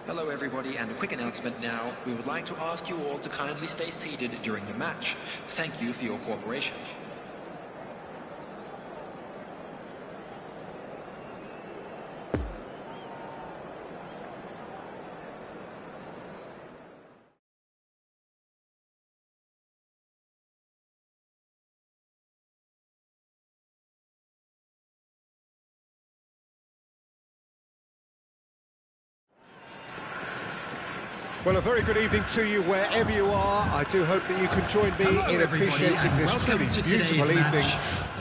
Hello everybody, and a quick announcement now. We would like to ask you all to kindly stay seated during the match. Thank you for your cooperation. Well, a very good evening to you wherever you are. I do hope that you can join me in appreciating this truly beautiful evening.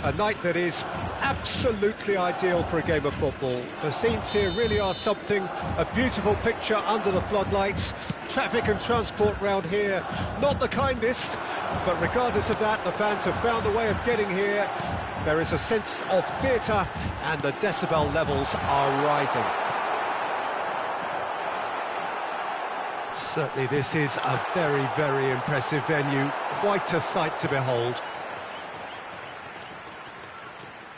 A night that is absolutely ideal for a game of football. The scenes here really are something, a beautiful picture under the floodlights. Traffic and transport round here, not the kindest, but regardless of that, the fans have found a way of getting here. There is a sense of theatre and the decibel levels are rising. Certainly this is a very, very impressive venue, quite a sight to behold.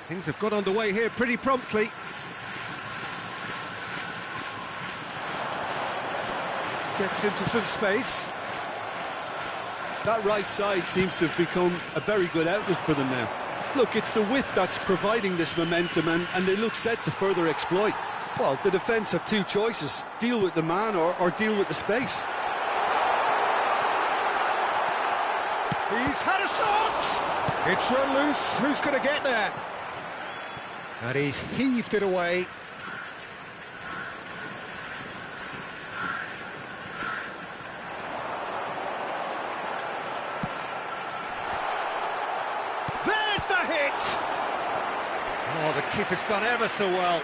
Things have got underway here pretty promptly. Gets into some space. That right side seems to have become a very good outlet for them now. Look, it's the width that's providing this momentum and they look set to further exploit. Well, the defence have two choices, deal with the man or deal with the space. He's had a shot! It's run loose, who's going to get there? And he's heaved it away. There's the hit! Oh, the keeper's done ever so well.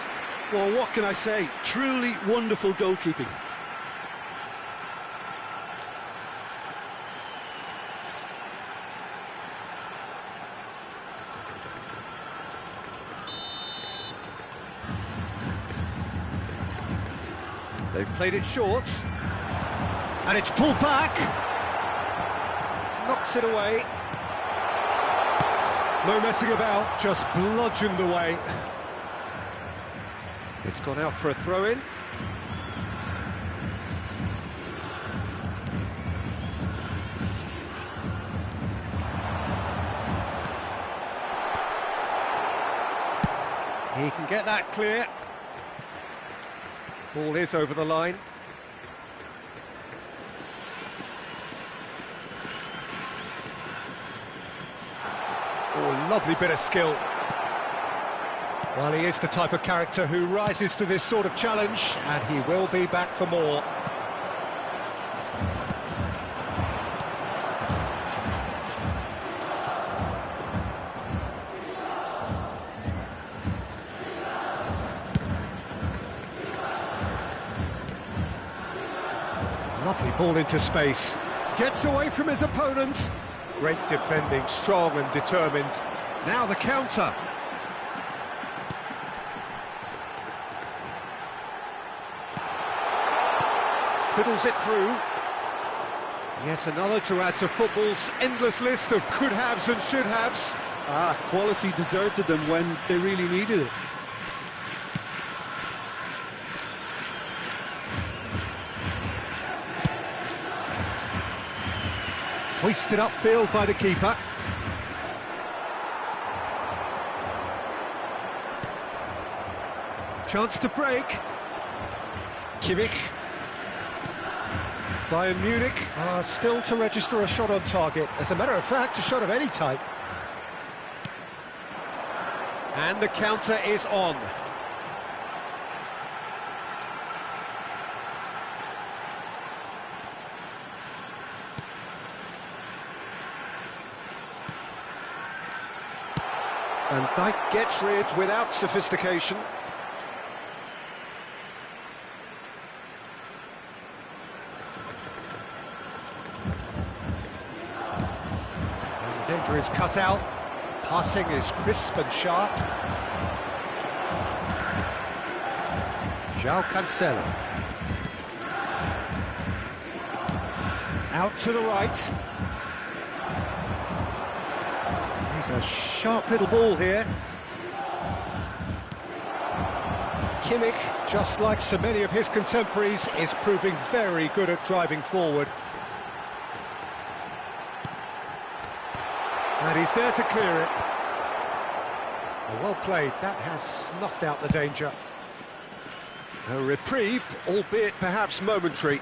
Well, what can I say? Truly wonderful goalkeeping. They've played it short. And it's pulled back. Knocks it away. No messing about, just bludgeoned away. It's gone out for a throw-in. He can get that clear. Ball is over the line. Oh, lovely bit of skill. Well, he is the type of character who rises to this sort of challenge, and he will be back for more. Lovely ball into space. Gets away from his opponent. Great defending, strong and determined. Now the counter. Fiddles it through. Yet another to add to football's endless list of could-haves and should-haves. Quality deserted them when they really needed it. Hoisted upfield by the keeper. Chance to break. Kimmich. Bayern Munich are still to register a shot on target. As a matter of fact, a shot of any type. And the counter is on. And Dijk gets rid without sophistication. And the danger is cut out. Passing is crisp and sharp. João Cancelo. Out to the right. He's a sharp little ball here. Kimmich, just like so many of his contemporaries, is proving very good at driving forward. And he's there to clear it. Well played, that has snuffed out the danger. A reprieve, albeit perhaps momentary.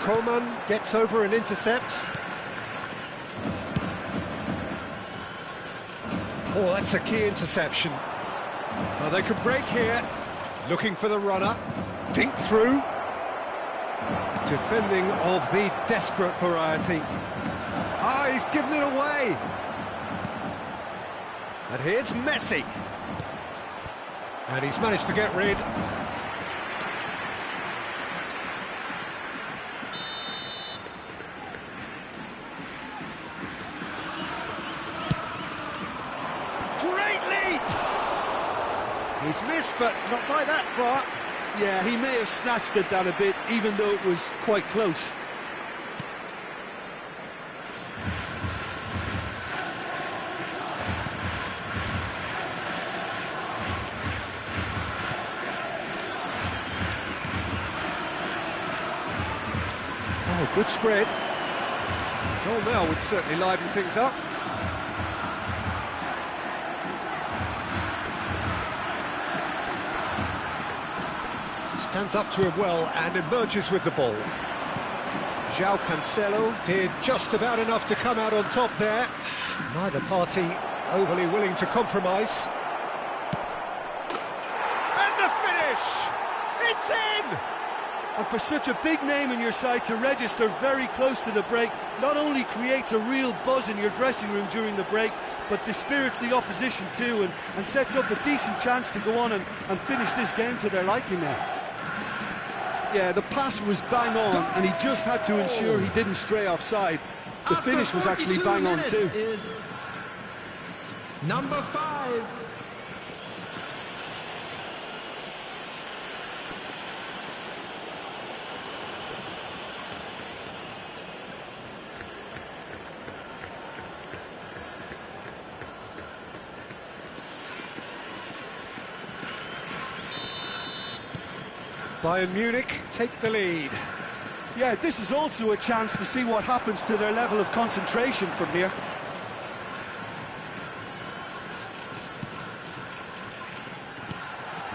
Coman gets over and intercepts. Oh, that's a key interception. Well, they could break here. Looking for the runner. Dink through. Defending of the desperate variety. Ah, he's given it away. And here's Messi. And he's managed to get rid. Great leap! He's missed, but not by that far. Yeah, he may have snatched it down a bit, even though it was quite close. Oh, good spread. Goal now would certainly liven things up. Stands up to him well and emerges with the ball. João Cancelo did just about enough to come out on top there. Neither party overly willing to compromise. And the finish! It's in! And for such a big name in your side to register very close to the break, not only creates a real buzz in your dressing room during the break, but dispirits the opposition too, and sets up a decent chance to go on and finish this game to their liking now. Yeah, the pass was bang on, and he just had to ensure he didn't stray offside. The finish was actually bang on too. Number 5. Bayern Munich take the lead. Yeah, this is also a chance to see what happens to their level of concentration from here.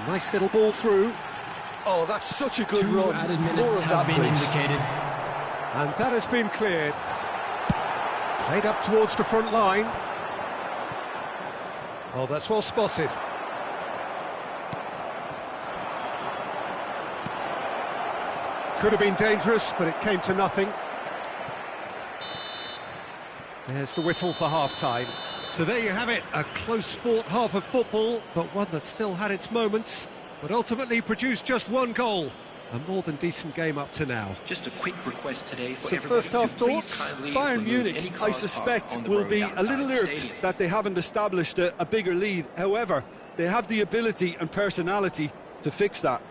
Nice little ball through. Oh, that's such a good run. More of that, please. And that has been cleared. Played up towards the front line. Oh, that's well spotted. Could have been dangerous, but it came to nothing. There's the whistle for half-time. So there you have it, a close-fought half of football, but one that still had its moments, but ultimately produced just one goal. A more than decent game up to now. Just a quick request today for Some everybody first half to please thoughts? kindly Bayern remove any Munich, I cars suspect, parked on the will road be a outside little the irked stadium. that they haven't established a bigger lead. However, they have the ability and personality to fix that.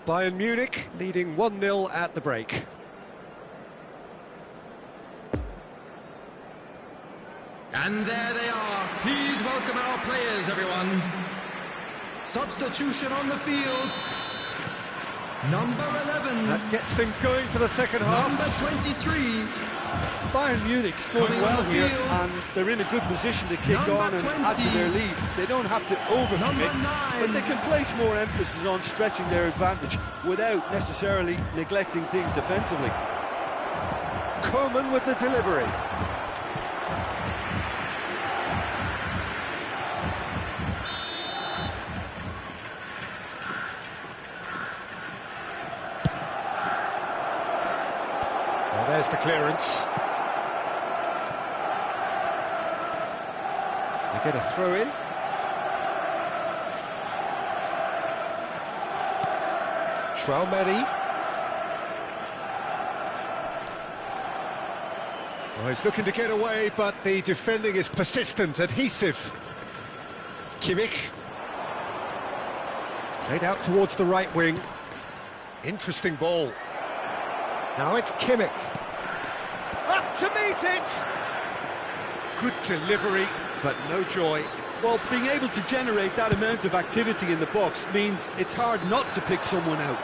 Bayern Munich leading 1-0 at the break. And there they are. Please welcome our players, everyone. Substitution on the field. Number 11. That gets things going for the second half. Number 23. Bayern Munich going Coming well on the here, field. and they're in a good position to kick Number on and add to 20. their lead. They don't have to overcommit, Number 9. but they can place more emphasis on stretching their advantage without necessarily neglecting things defensively. Coman with the delivery. Well, there's the clearance. They get a throw in. Traumeri. Well, he's looking to get away, but the defending is persistent, adhesive. Kimmich. Played out towards the right wing. Interesting ball. Now it's Kimmich. Up to meet it! Good delivery, but no joy. Well, being able to generate that amount of activity in the box means it's hard not to pick someone out.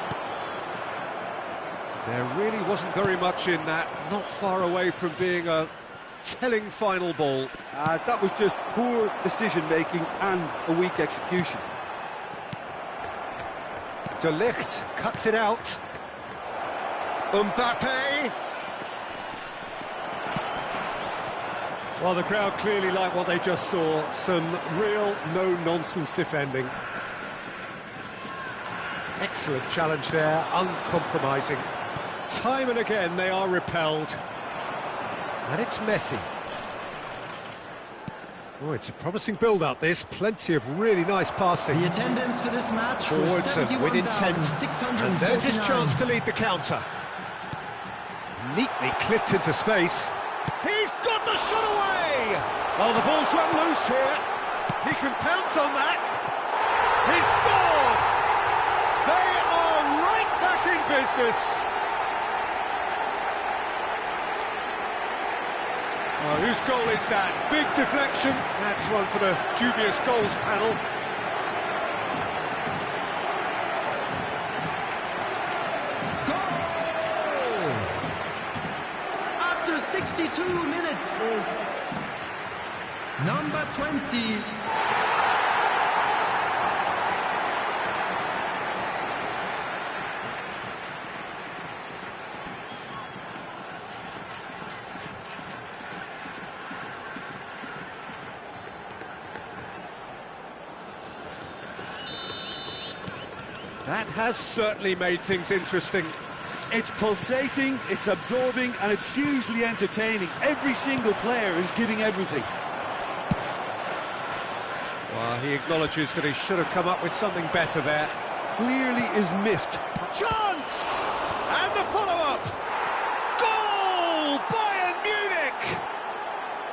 There really wasn't very much in that, not far away from being a telling final ball. That was just poor decision-making and a weak execution. De Ligt cuts it out. Mbappe! Well, the crowd clearly like what they just saw. Some real no-nonsense defending. Excellent challenge there, uncompromising. Time and again they are repelled. And it's Messi. Oh, it's a promising build-up, this. Plenty of really nice passing. The attendance for this match Forwards was and with intent. And there's his chance to lead the counter. Neatly clipped into space. He's got the shot away! Oh, the ball's run loose here. He can pounce on that. He's scored! They are right back in business. Oh, whose goal is that? Big deflection. That's one for the dubious goals panel. After 62 minutes is number 20. That has certainly made things interesting. It's pulsating, it's absorbing, and it's hugely entertaining. Every single player is giving everything. Well, he acknowledges that he should have come up with something better there. Clearly is miffed. Chance! And the follow-up! Goal! Bayern Munich!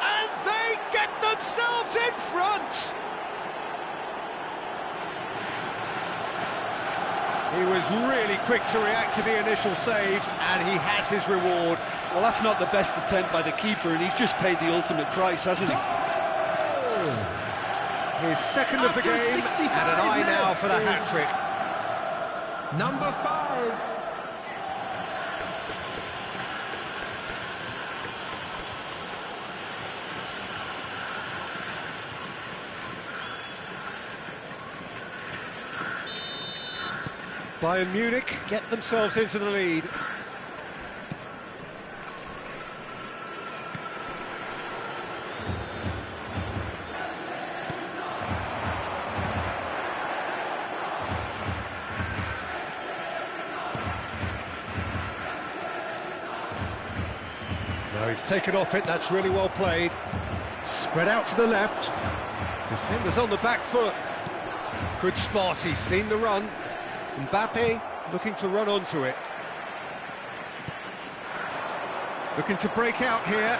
And they get themselves in front! He was really quick to react to the initial save, and he has his reward. Well, that's not the best attempt by the keeper, and he's just paid the ultimate price, hasn't he? His second of the game, and an eye now for the hat-trick. Number 5. Bayern Munich get themselves into the lead. No, he's taken off it, that's really well played. Spread out to the left. Defenders on the back foot. Good spot, he's seen the run. Mbappe looking to run onto it. Looking to break out here.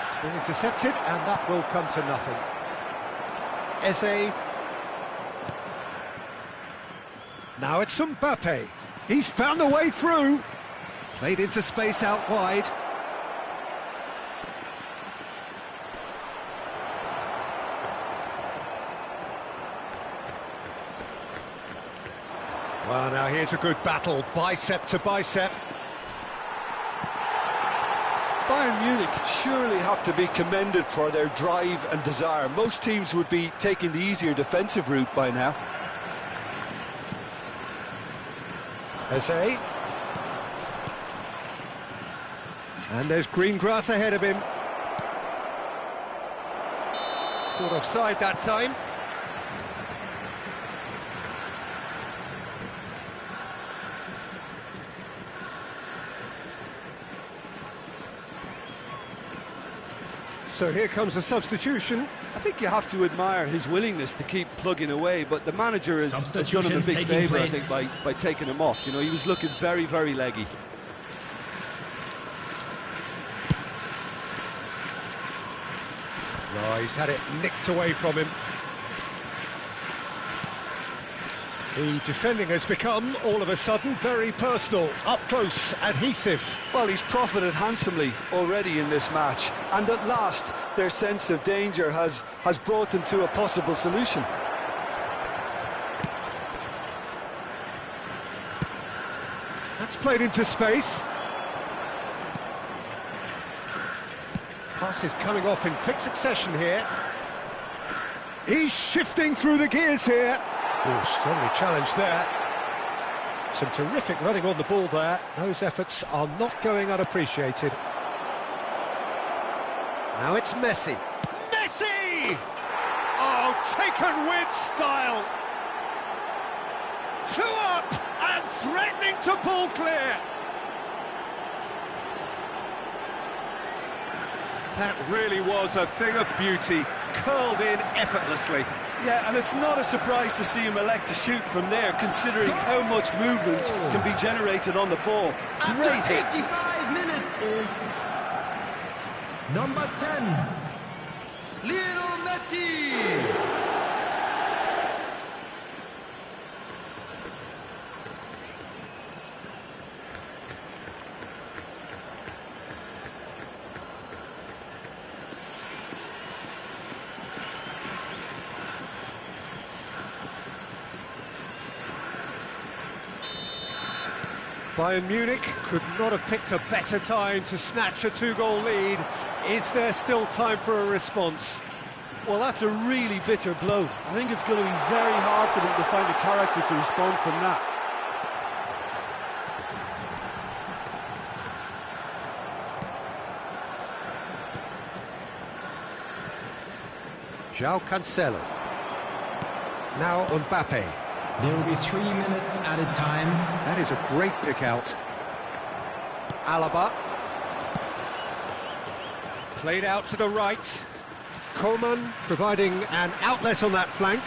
It's been intercepted, and that will come to nothing. Eze. Now it's Mbappe. He's found the way through. Played into space out wide. Well, now here's a good battle, bicep to bicep. Bayern Munich surely have to be commended for their drive and desire. Most teams would be taking the easier defensive route by now. Eze. And there's green grass ahead of him. Caught offside that time. So here comes the substitution. I think you have to admire his willingness to keep plugging away, but the manager has done him a big favour, I think, by taking him off. You know, he was looking very, very leggy. Oh, he's had it nicked away from him. The defending has become, all of a sudden, very personal, up close, adhesive. Well, he's profited handsomely already in this match, and at last their sense of danger has brought them to a possible solution. That's played into space. Passes coming off in quick succession here. He's shifting through the gears here. Oh, strongly challenged there. Some terrific running on the ball there. Those efforts are not going unappreciated. Now it's Messi. Messi! Oh, taken with style. 2 up and threatening to pull clear. That really was a thing of beauty, curled in effortltly. Yeah, and it's not a surprise to see him elect to shoot from there, considering how much movement can be generated on the ball. Great hit. After 85 minutes is number 10, Lionel Messi. Bayern Munich could not have picked a better time to snatch a 2-goal lead. Is there still time for a response? Well, that's a really bitter blow. I think it's going to be very hard for them to find the character to respond from that. João Cancelo. Now Mbappe. There will be 3 minutes added time. That is a great pick out. Alaba. Played out to the right. Coman providing an outlet on that flank.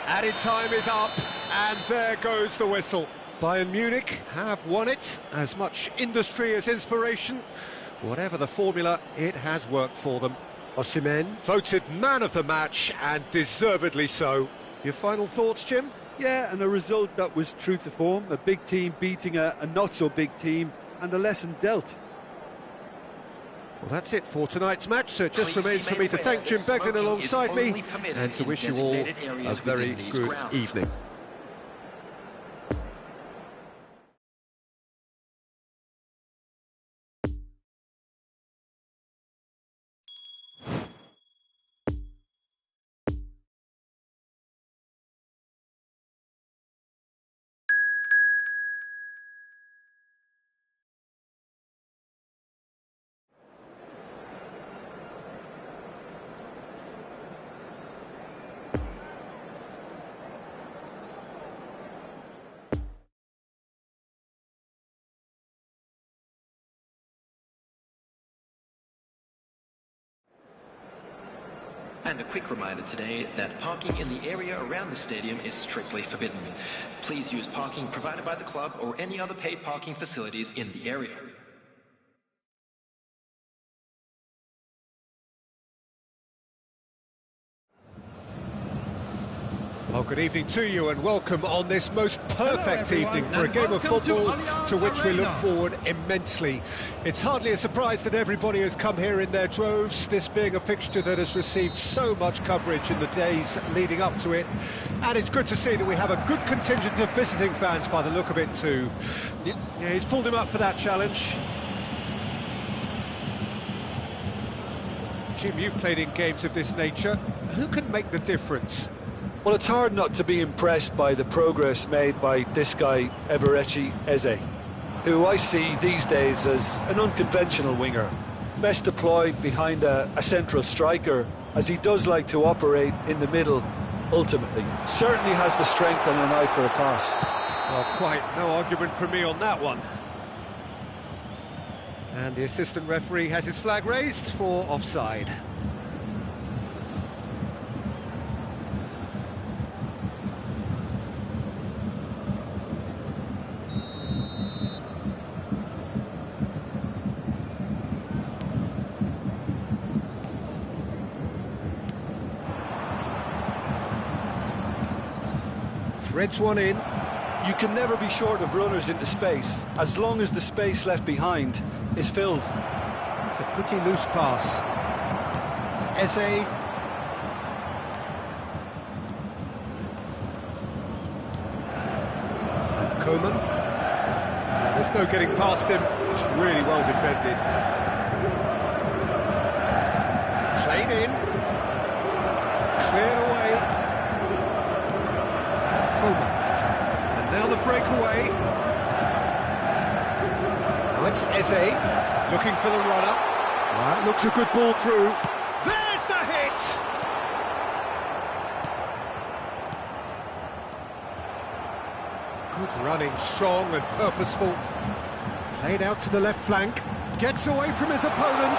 Added time is up, and there goes the whistle. Bayern Munich have won it. As much industry as inspiration. Whatever the formula, it has worked for them. Osimhen voted man of the match, and deservedly so. Your final thoughts, Jim? Yeah, and a result that was true to form. A big team beating a not-so-big team, and a lesson dealt. Well, that's it for tonight's match, so it just remains for me to thank Jim Beglin alongside me, and to wish you all a very good evening. And a quick reminder today that parking in the area around the stadium is strictly forbidden. Please use parking provided by the club or any other paid parking facilities in the area. Well, good evening to you and welcome on this most perfect evening for a game of football to which we look forward immensely. It's hardly a surprise that everybody has come here in their droves, this being a fixture that has received so much coverage in the days leading up to it. And it's good to see that we have a good contingent of visiting fans by the look of it too. Yeah, he's pulled him up for that challenge. Jim, you've played in games of this nature. Who can make the difference? Well, it's hard not to be impressed by the progress made by this guy, Eberechi Eze, who I see these days as an unconventional winger, best deployed behind a central striker, as he does like to operate in the middle, ultimately. Certainly has the strength and an eye for a pass. Well, quite no argument from me on that one. And the assistant referee has his flag raised for offside. Threads one in. You can never be short of runners into space, as long as the space left behind is filled. It's a pretty loose pass. Eze. And Koeman. There's no getting past him. It's really well defended. Played in. Cleared away. Koeman. And now the breakaway. Now it's Eze. Looking for the runner. That looks a good ball through. There's the hit! Good running, strong and purposeful. Played out to the left flank. Gets away from his opponent.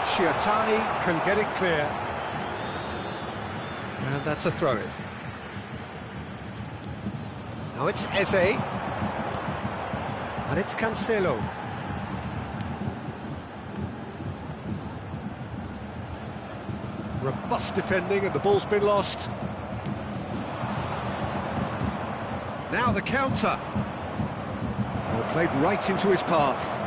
Shiatani can get it clear. And that's a throw-in. Now it's Eze. And it's Cancelo. Robust defending and the ball's been lost. Now the counter. Well, played right into his path.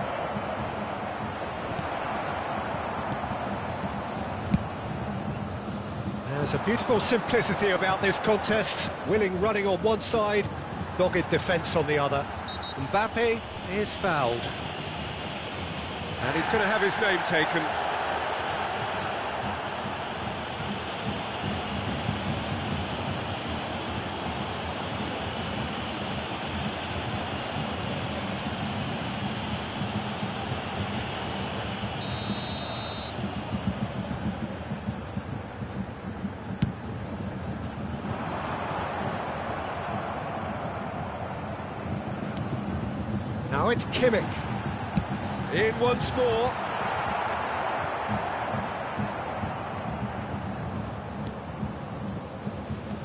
There's a beautiful simplicity about this contest. Willing running on one side, dogged defence on the other. Mbappe is fouled. And he's going to have his name taken. Now it's Kimmich. In once more.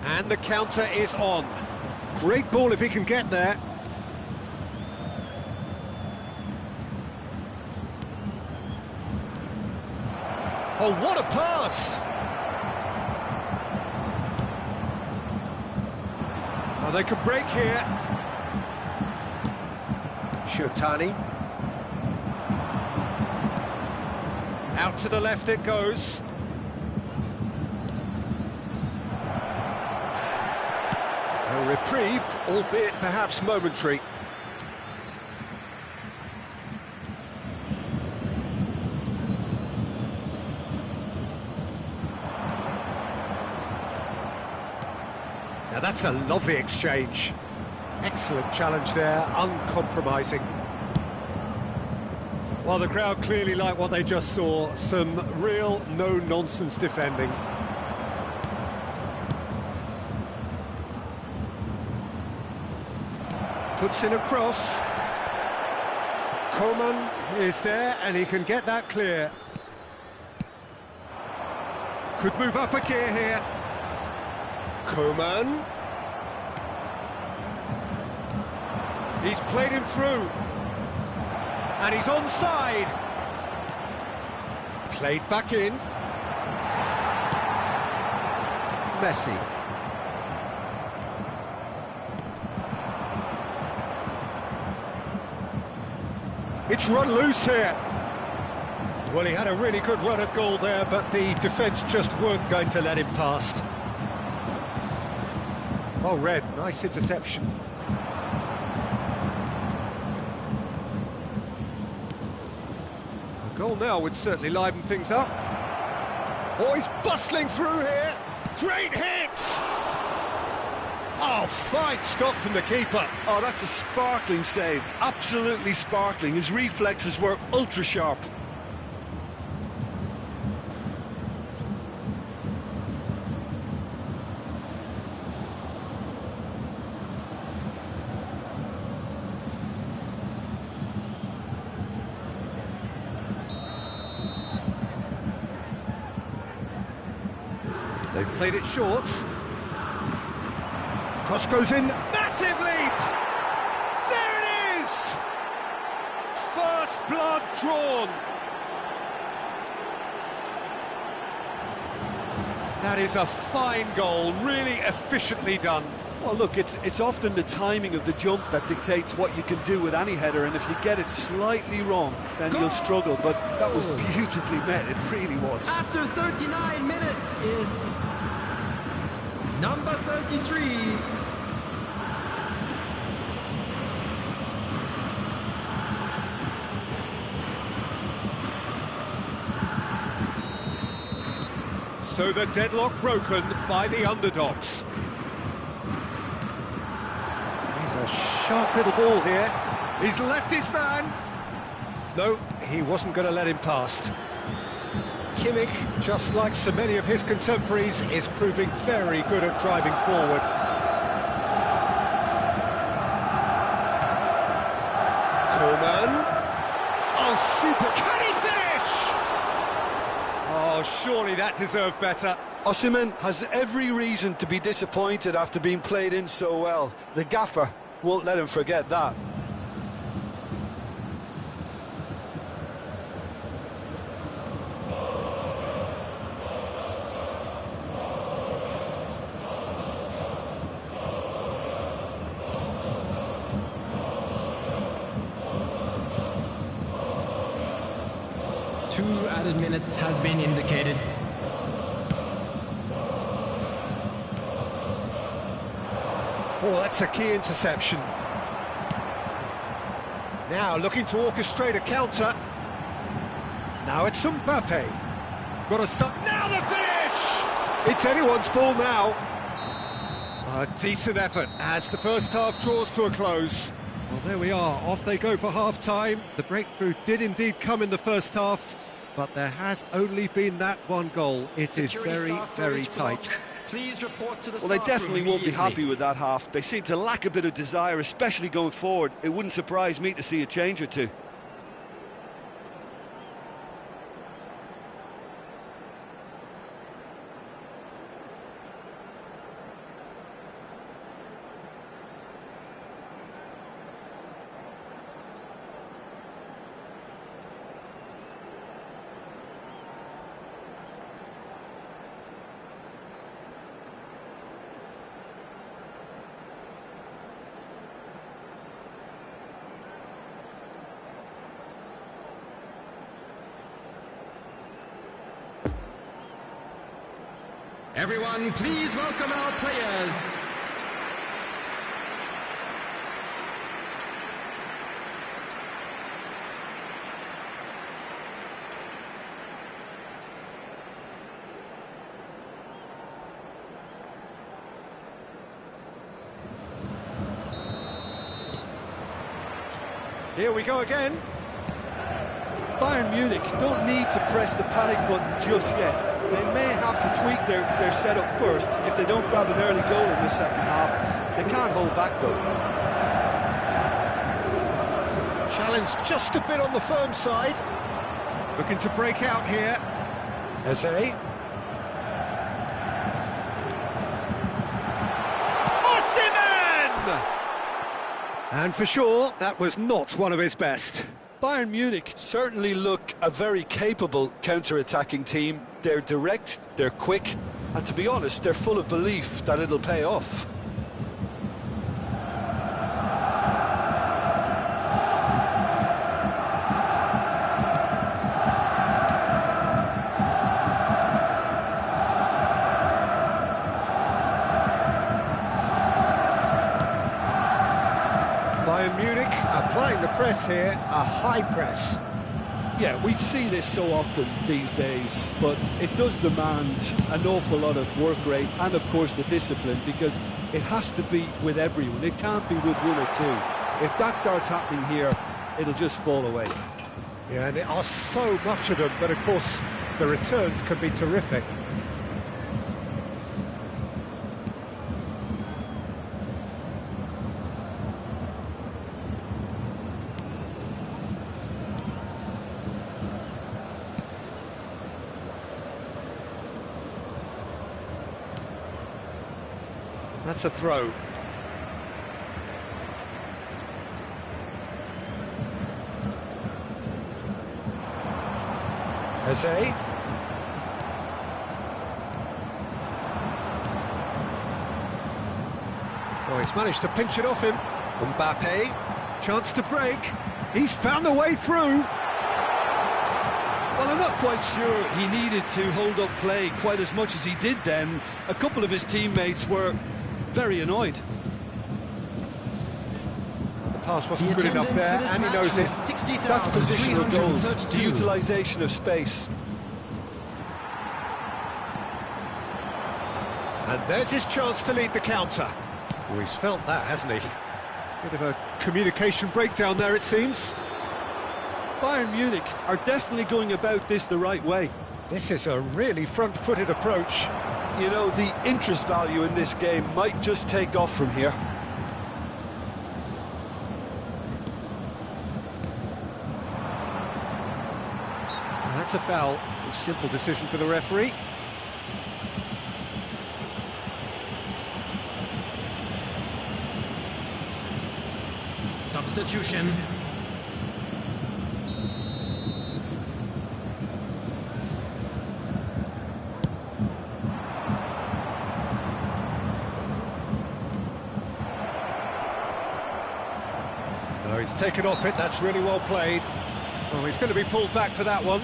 And the counter is on. Great ball if he can get there. Oh, what a pass! Oh, they could break here. Shiatani. Out to the left it goes. A reprieve, albeit perhaps momentary. Now that's a lovely exchange. Excellent challenge there, uncompromising. Well, the crowd clearly like what they just saw. Some real no-nonsense defending. Puts in a cross. Koeman is there and he can get that clear. Could move up a gear here. Koeman. He's played him through. And he's onside. Played back in. Messi. It's run loose here. Well, he had a really good run at goal there, but the defence just weren't going to let him past. Well read, nice interception. A goal now would certainly liven things up. Oh, he's bustling through here. Great hit! Oh, fine stop from the keeper. Oh, that's a sparkling save. Absolutely sparkling. His reflexes were ultra sharp. They've played it short. Cross goes in, massive leap! There it is! First blood drawn. That is a fine goal, really efficiently done. Well, look, it's often the timing of the jump that dictates what you can do with any header, and if you get it slightly wrong, then you'll struggle. But that was beautifully met, it really was. After 39 minutes is number 33. So the deadlock broken by the underdogs. He's a sharp little ball here. He's left his man. No, he wasn't going to let him past. Kimmich, just like so many of his contemporaries, is proving very good at driving forward. Coman. Oh, super. Can he finish? Oh, surely that deserved better. Osimhen has every reason to be disappointed after being played in so well. The gaffer won't let him forget that. Two added minutes has been indicated. Oh, that's a key interception. Now looking to orchestrate a counter. Now it's Mbappe. Got a now the finish! It's anyone's ball now. A decent effort as the first half draws to a close. Well, there we are. Off they go for half-time. The breakthrough did indeed come in the first half, but there has only been that one goal. It is very, very tight. Please report to the Well, they definitely won't be happy immediately. with that half. They seem to lack a bit of desire, especially going forward. It wouldn't surprise me to see a change or two. Everyone, please welcome our players. Here we go again. Bayern Munich don't need to press the panic button just yet. They may have to tweak their setup first if they don't grab an early goal in the second half. They can't hold back though. Challenge just a bit on the firm side. Looking to break out here. Eze. Osimhen! And for sure, that was not one of his best. Bayern Munich certainly look a very capable counter-attacking team. They're direct, they're quick, and to be honest, they're full of belief that it'll pay off. Bayern Munich applying the press here, a high press. Yeah, we see this so often these days, but it does demand an awful lot of work rate and, of course, the discipline, because it has to be with everyone. It can't be with one or two. If that starts happening here, it'll just fall away. Yeah, and there are so much of them, but of course, the returns can be terrific. That's a throw. Eze. Oh, he's managed to pinch it off him. Mbappe, chance to break. He's found a way through. Well, I'm not quite sure he needed to hold up play quite as much as he did then. A couple of his teammates were very annoyed. The pass wasn't good enough there, and he knows it. That's positional goals, the utilisation of space. And there's his chance to lead the counter. Oh, he's felt that, hasn't he? Bit of a communication breakdown there, it seems. Bayern Munich are definitely going about this the right way. This is a really front-footed approach. You know, the interest value in this game might just take off from here. Well, that's a foul. A simple decision for the referee. Substitution. Oh, he's taken off it, that's really well played. Oh, he's going to be pulled back for that one.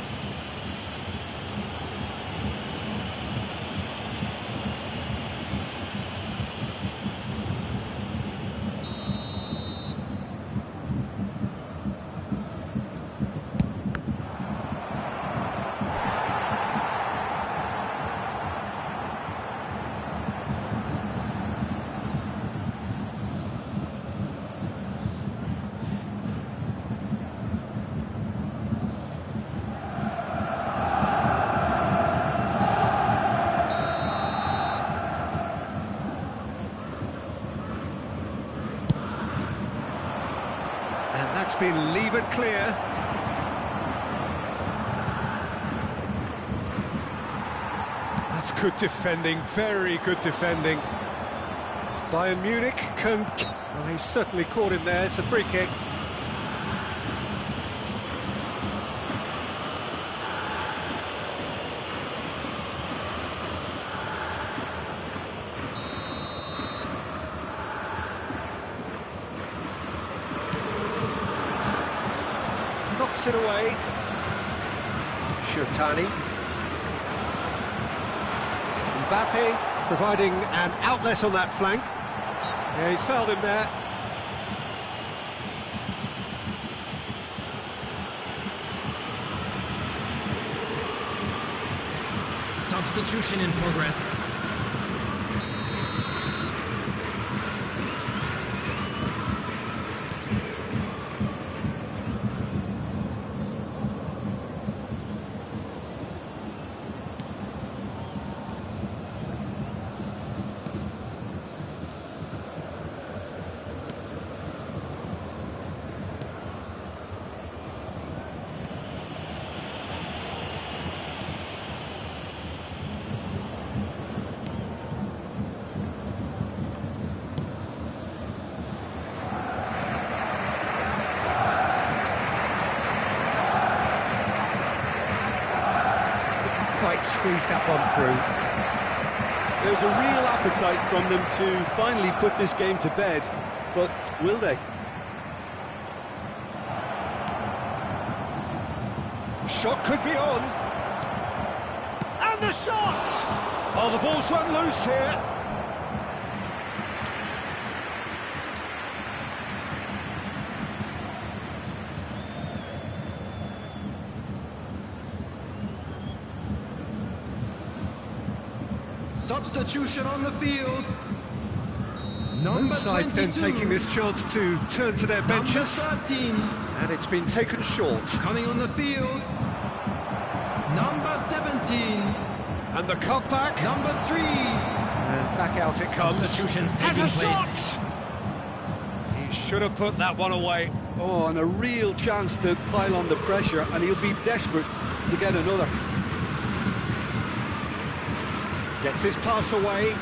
And that's been levered clear. That's good defending, very good defending. Bayern Munich can... Oh, he's certainly caught him there, it's a free kick. Knocks it away. Shotani. Mbappe providing an outlet on that flank. Yeah, he's fouled him there. Substitution in progress. Quite squeezed that one through. There's a real appetite from them to finally put this game to bed, but will they? Shot could be on. And the shot! Oh, the ball's run loose here. Substitution on the field. Both sides then taking this chance to turn to their benches. Number 13. And it's been taken short. Coming on the field. Number 17. And the cutback. Number 3. And back out it comes. Substitutions Has taking a place. shot! He should have put that one away. Oh, and a real chance to pile on the pressure, and he'll be desperate to get another. Gets his pass away.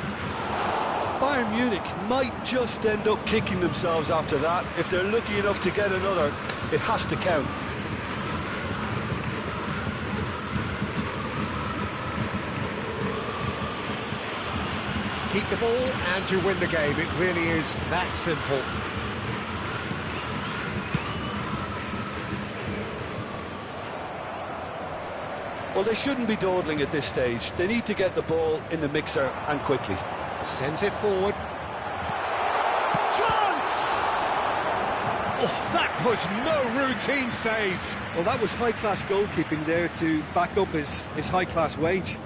Bayern Munich might just end up kicking themselves after that. If they're lucky enough to get another, it has to count. Keep the ball and you win the game. It really is that simple. Well, they shouldn't be dawdling at this stage. They need to get the ball in the mixer and quickly. Sends it forward. Chance! Oh, that was no routine save. Well, that was high-class goalkeeping there to back up his high-class wage.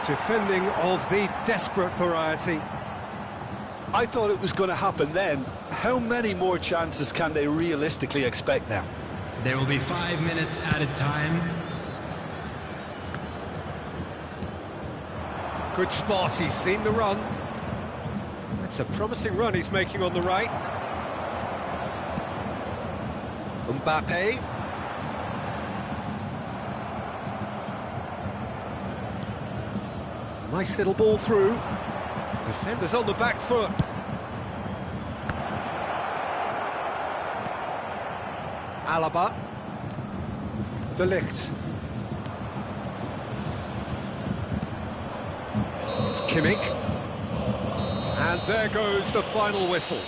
Defending of the desperate variety. I thought it was going to happen then. How many more chances can they realistically expect now? There will be 5 minutes added time. Good spot, he's seen the run. That's a promising run he's making on the right. Mbappe. Nice little ball through. Defenders on the back foot. Alaba. De Ligt. It's Kimmich. And there goes the final whistle.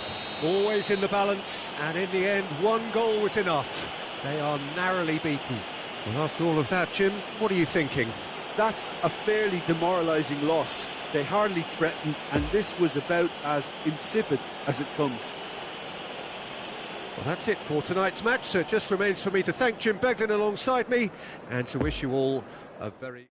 Always in the balance, and in the end, one goal was enough. They are narrowly beaten. Well, after all of that, Jim, what are you thinking? That's a fairly demoralising loss. They hardly threatened, and this was about as insipid as it comes. Well, that's it for tonight's match, so it just remains for me to thank Jim Beglin alongside me, and to wish you all a very...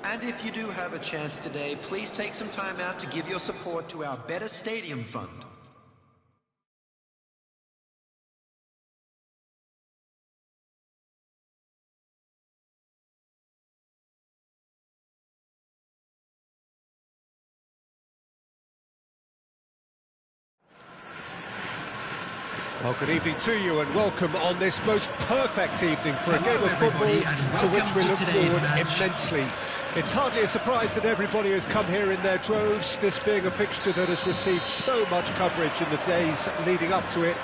And if you do have a chance today, please take some time out to give your support to our Better Stadium Fund. Well, good evening to you and welcome on this most perfect evening for a game of football to which we look forward immensely. It's hardly a surprise that everybody has come here in their droves, this being a fixture that has received so much coverage in the days leading up to it.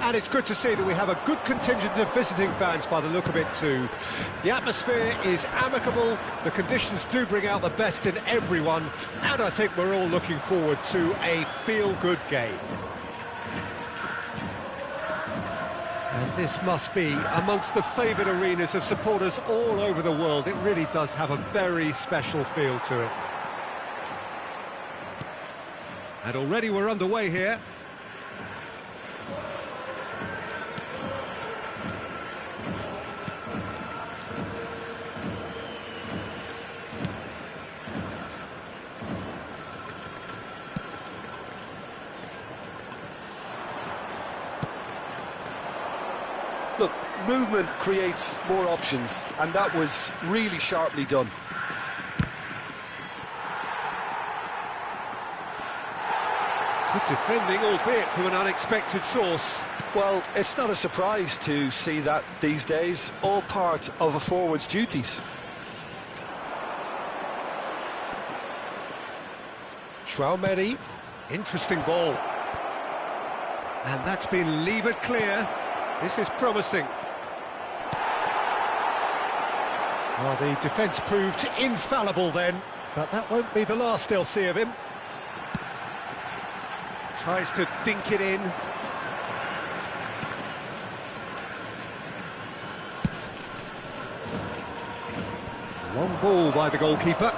And it's good to see that we have a good contingent of visiting fans by the look of it too. The atmosphere is amicable, the conditions do bring out the best in everyone, and I think we're all looking forward to a feel-good game. And this must be amongst the favoured arenas of supporters all over the world. It really does have a very special feel to it. And already we're underway here. Look, movement creates more options, and that was really sharply done. Good defending, albeit from an unexpected source. Well, it's not a surprise to see that these days, all part of a forward's duties. Traoré, interesting ball. And that's been levered clear. This is promising. Well, the defence proved infallible then, but that won't be the last they'll see of him. Tries to dink it in. Long ball by the goalkeeper.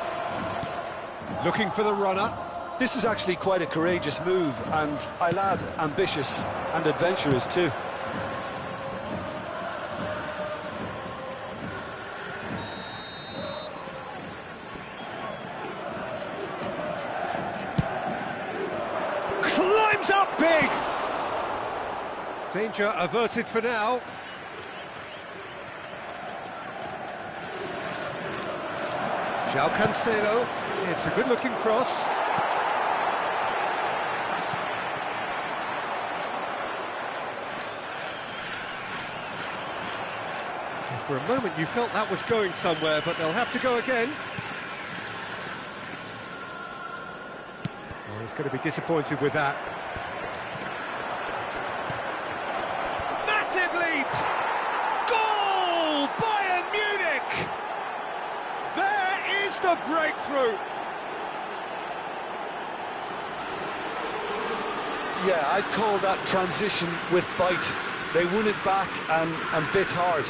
Looking for the runner. This is actually quite a courageous move, and I'll add ambitious and adventurous too. Climbs up big! Danger averted for now. João Cancelo, it's a good-looking cross. For a moment you felt that was going somewhere, but they'll have to go again. Oh, he's going to be disappointed with that. Massive leap! Goal! Bayern Munich! There is the breakthrough! Yeah, I'd call that transition with bite. They won it back and bit hard.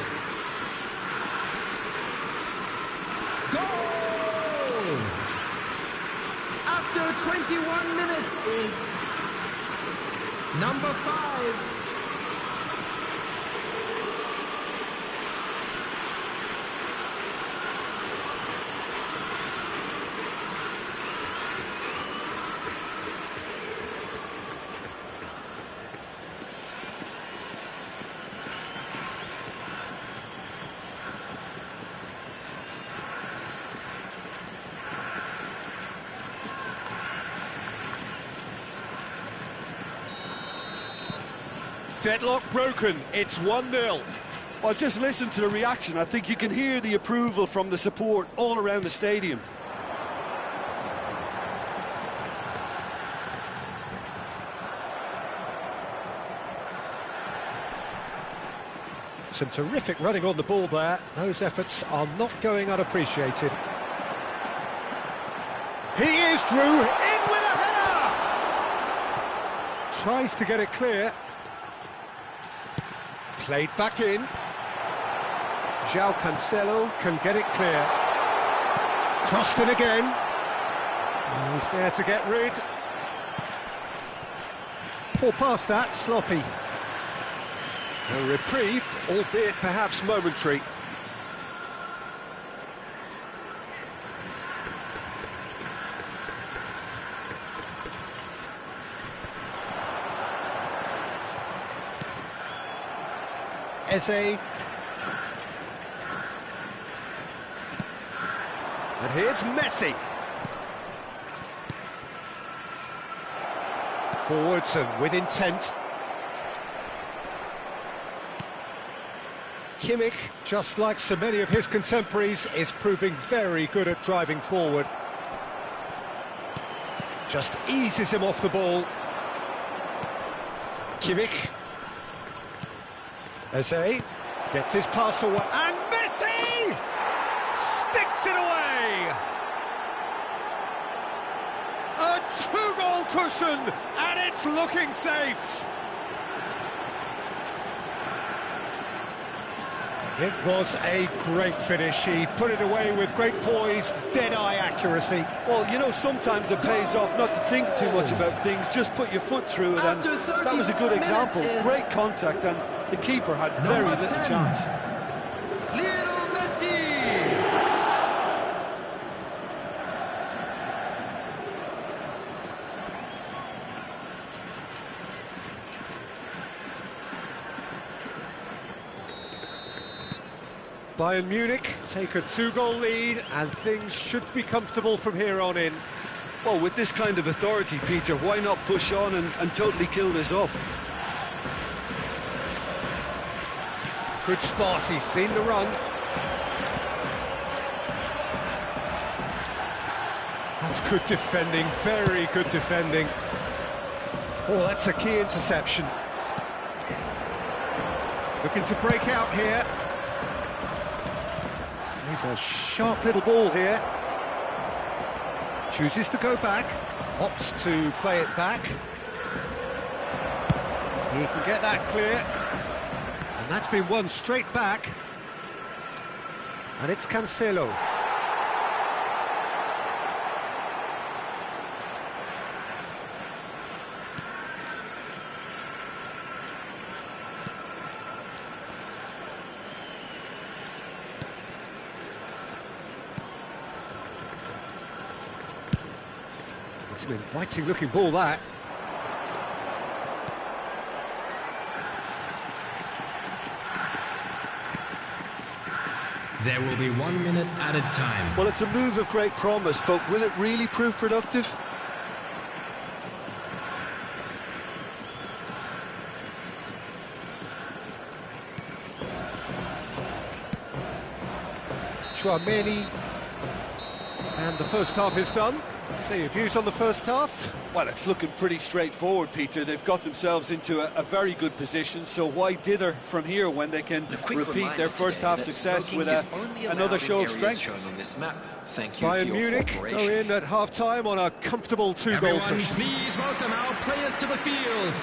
Goal! After 21 minutes is number 5. Deadlock broken, it's 1-0. Well, just listen to the reaction. I think you can hear the approval from the support all around the stadium. Some terrific running on the ball there. Those efforts are not going unappreciated. He is through, in with a header! Tries to get it clear. Played back in. João Cancelo can get it clear. Crossed in again. And he's there to get rid. Poor pass that, sloppy. A reprieve, albeit perhaps momentary. Eze. And here's Messi. Forwards and with intent. Kimmich, just like so many of his contemporaries, is proving very good at driving forward. Just eases him off the ball. Kimmich. Eze gets his pass away, and Messi sticks it away! A two-goal cushion, and it's looking safe! It was a great finish. He put it away with great poise, dead-eye accuracy. Well, you know, sometimes it pays off not to think too much about things, just put your foot through it, and that was a good example. Great contact, and the keeper had very little chance. Bayern Munich take a two-goal lead, and things should be comfortable from here on in. Well, with this kind of authority, Peter, why not push on and totally kill this off? Good spot, he's seen the run. That's good defending, very good defending. Oh, that's a key interception. Looking to break out here. He's a sharp little ball here. Chooses to go back, opts to play it back. He can get that clear. And that's been won straight back. And it's Cancelo. It's an inviting-looking ball, that. There will be 1 minute added time. Well, it's a move of great promise, but will it really prove productive? Chouameni. And the first half is done. So your views on the first half? Well, it's looking pretty straightforward, Peter. They've got themselves into a very good position, so why dither from here when they can repeat their first half success with another show of strength? Bayern Munich go in at half-time on a comfortable two-goal cushion. Please welcome our players to the field.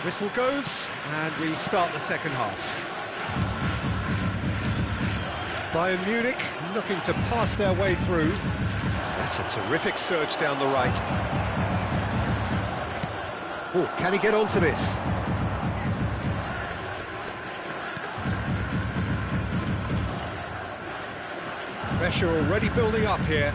Whistle goes, and we start the second half. Bayern Munich looking to pass their way through. That's a terrific surge down the right. Oh, can he get onto this? Pressure already building up here.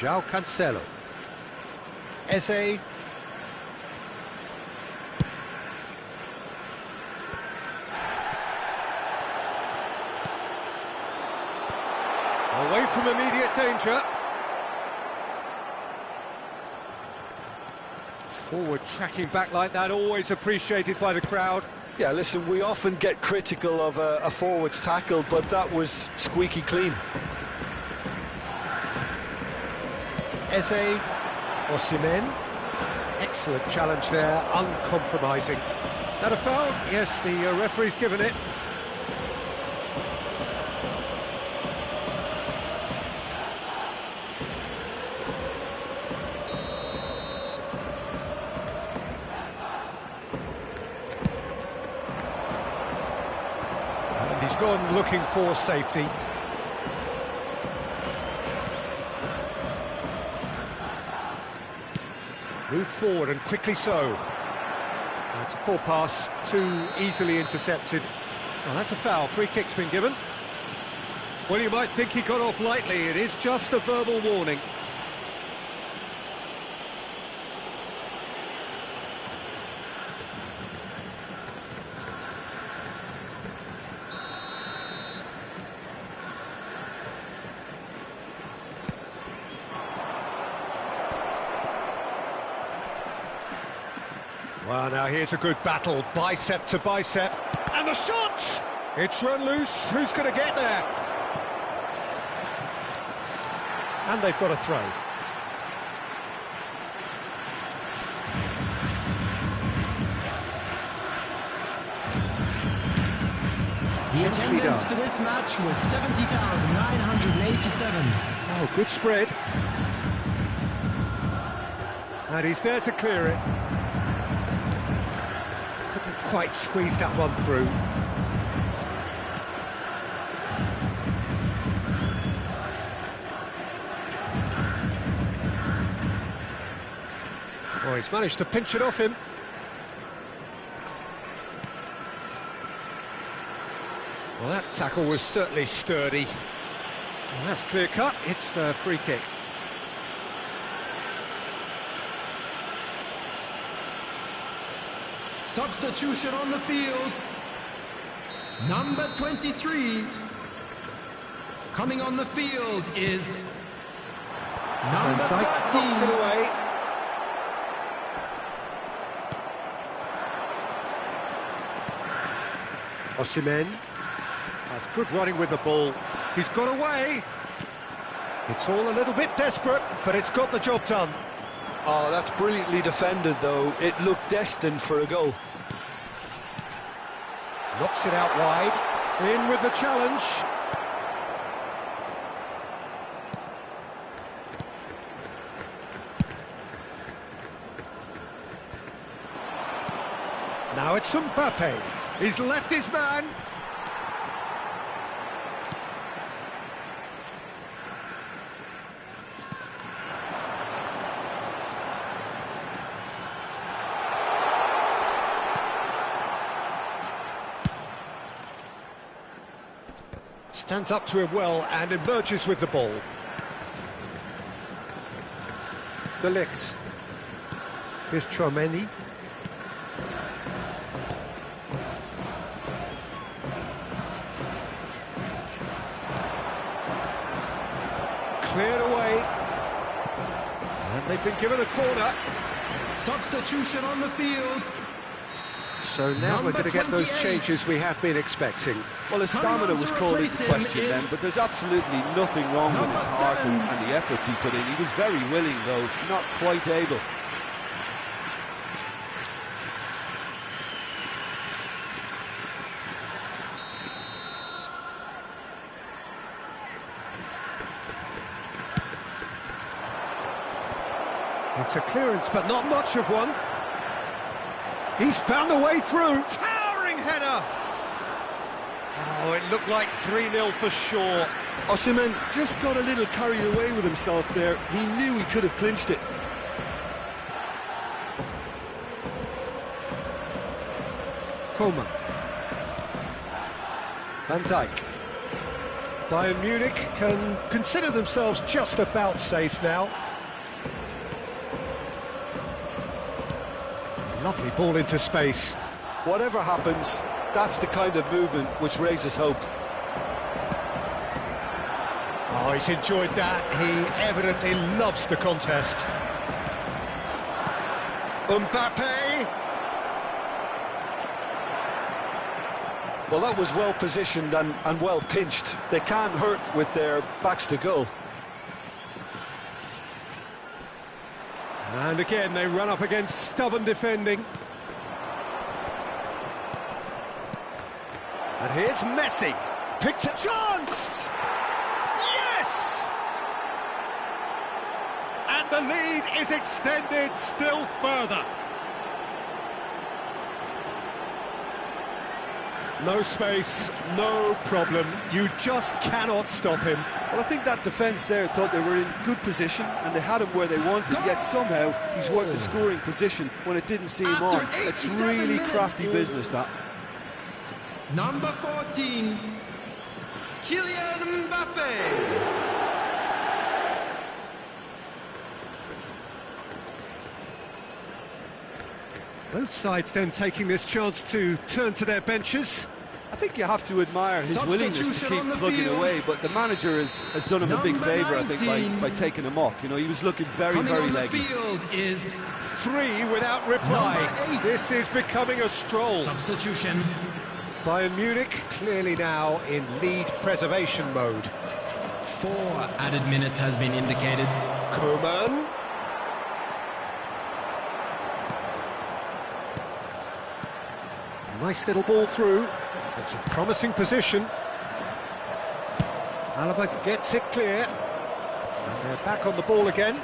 João Cancelo. Eze. Away from immediate danger. Forward tracking back like that, always appreciated by the crowd. Yeah, listen, we often get critical of a forward's tackle, but that was squeaky clean. Eze, Osimhen, excellent challenge there, uncompromising. That a foul? Yes, the referee's given it. And he's gone looking for safety. Moved forward, and quickly so. It's a poor pass, too easily intercepted. Well, that's a foul. Free kick's been given. Well, you might think he got off lightly. It is just a verbal warning. Well, now here's a good battle, bicep to bicep, and the shot! It's run loose, who's going to get there? And they've got a throw. The attendance for this match was 70,987. Oh, good spread. And he's there to clear it. Couldn't quite squeeze that one through. Oh, he's managed to pinch it off him. Well, that tackle was certainly sturdy. Well, that's clear cut. It's a free kick. Substitution on the field. Number 23. Coming on the field is number 13. Knocks it away. Osimhen has good running with the ball. He's got away. It's all a little bit desperate, but it's got the job done. Oh, that's brilliantly defended, though. It looked destined for a goal. Knocks it out wide. In with the challenge. Now it's Mbappe. He's left his man. Stands up to him well and emerges with the ball. De Ligt. Here's Tchouaméni. Cleared away. And they've been given a corner. Substitution on the field. So now we're going to get those changes we have been expecting. Well, his stamina was called into question then, but there's absolutely nothing wrong with his heart and the efforts he put in. He was very willing, though, not quite able. It's a clearance, but not much of one. He's found a way through. Towering header. Oh, it looked like 3-0 for sure. Osimhen just got a little carried away with himself there. He knew he could have clinched it. Coman. Van Dijk. Bayern Munich can consider themselves just about safe now. Lovely ball into space. Whatever happens, that's the kind of movement which raises hope. Oh, he's enjoyed that. He evidently loves the contest. Mbappe! Well, that was well positioned and well pinched. They can't hurt with their backs to goal. And again, they run up against stubborn defending. And here's Messi. Picked a chance! Yes! And the lead is extended still further. No space, no problem. You just cannot stop him. Well, I think that defence there thought they were in good position and they had him where they wanted, yet somehow he's worked the scoring position when it didn't seem on. It's really crafty business, that. Number 14, Kylian Mbappe. Both sides then taking this chance to turn to their benches. I think you have to admire his willingness to keep plugging away, but the manager has done him a big favour, I think, by taking him off. You know, he was looking very leggy. The field is 3 without reply. This is becoming a stroll. Substitution. Bayern Munich clearly now in lead preservation mode. 4 added minutes has been indicated. Koeman. Nice little ball through. It's a promising position. Alaba gets it clear. And they're back on the ball again.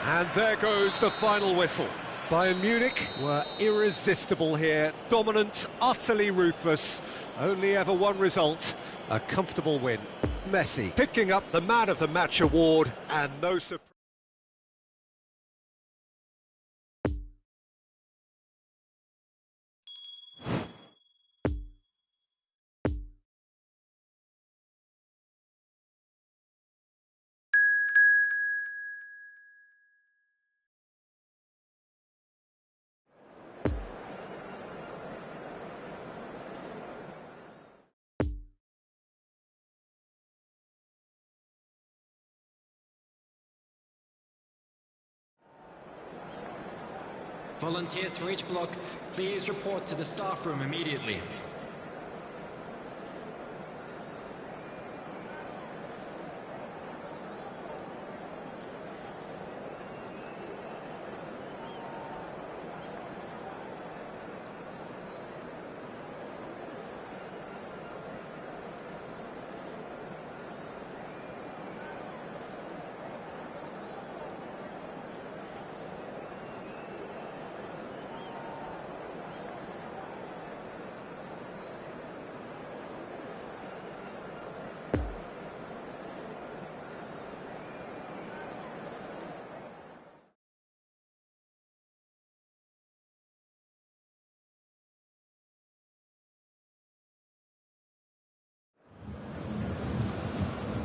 And there goes the final whistle. Bayern Munich were irresistible here. Dominant, utterly ruthless. Only ever one result, a comfortable win. Messi picking up the Man of the Match award, and no surprise. Volunteers for each block, please report to the staff room immediately.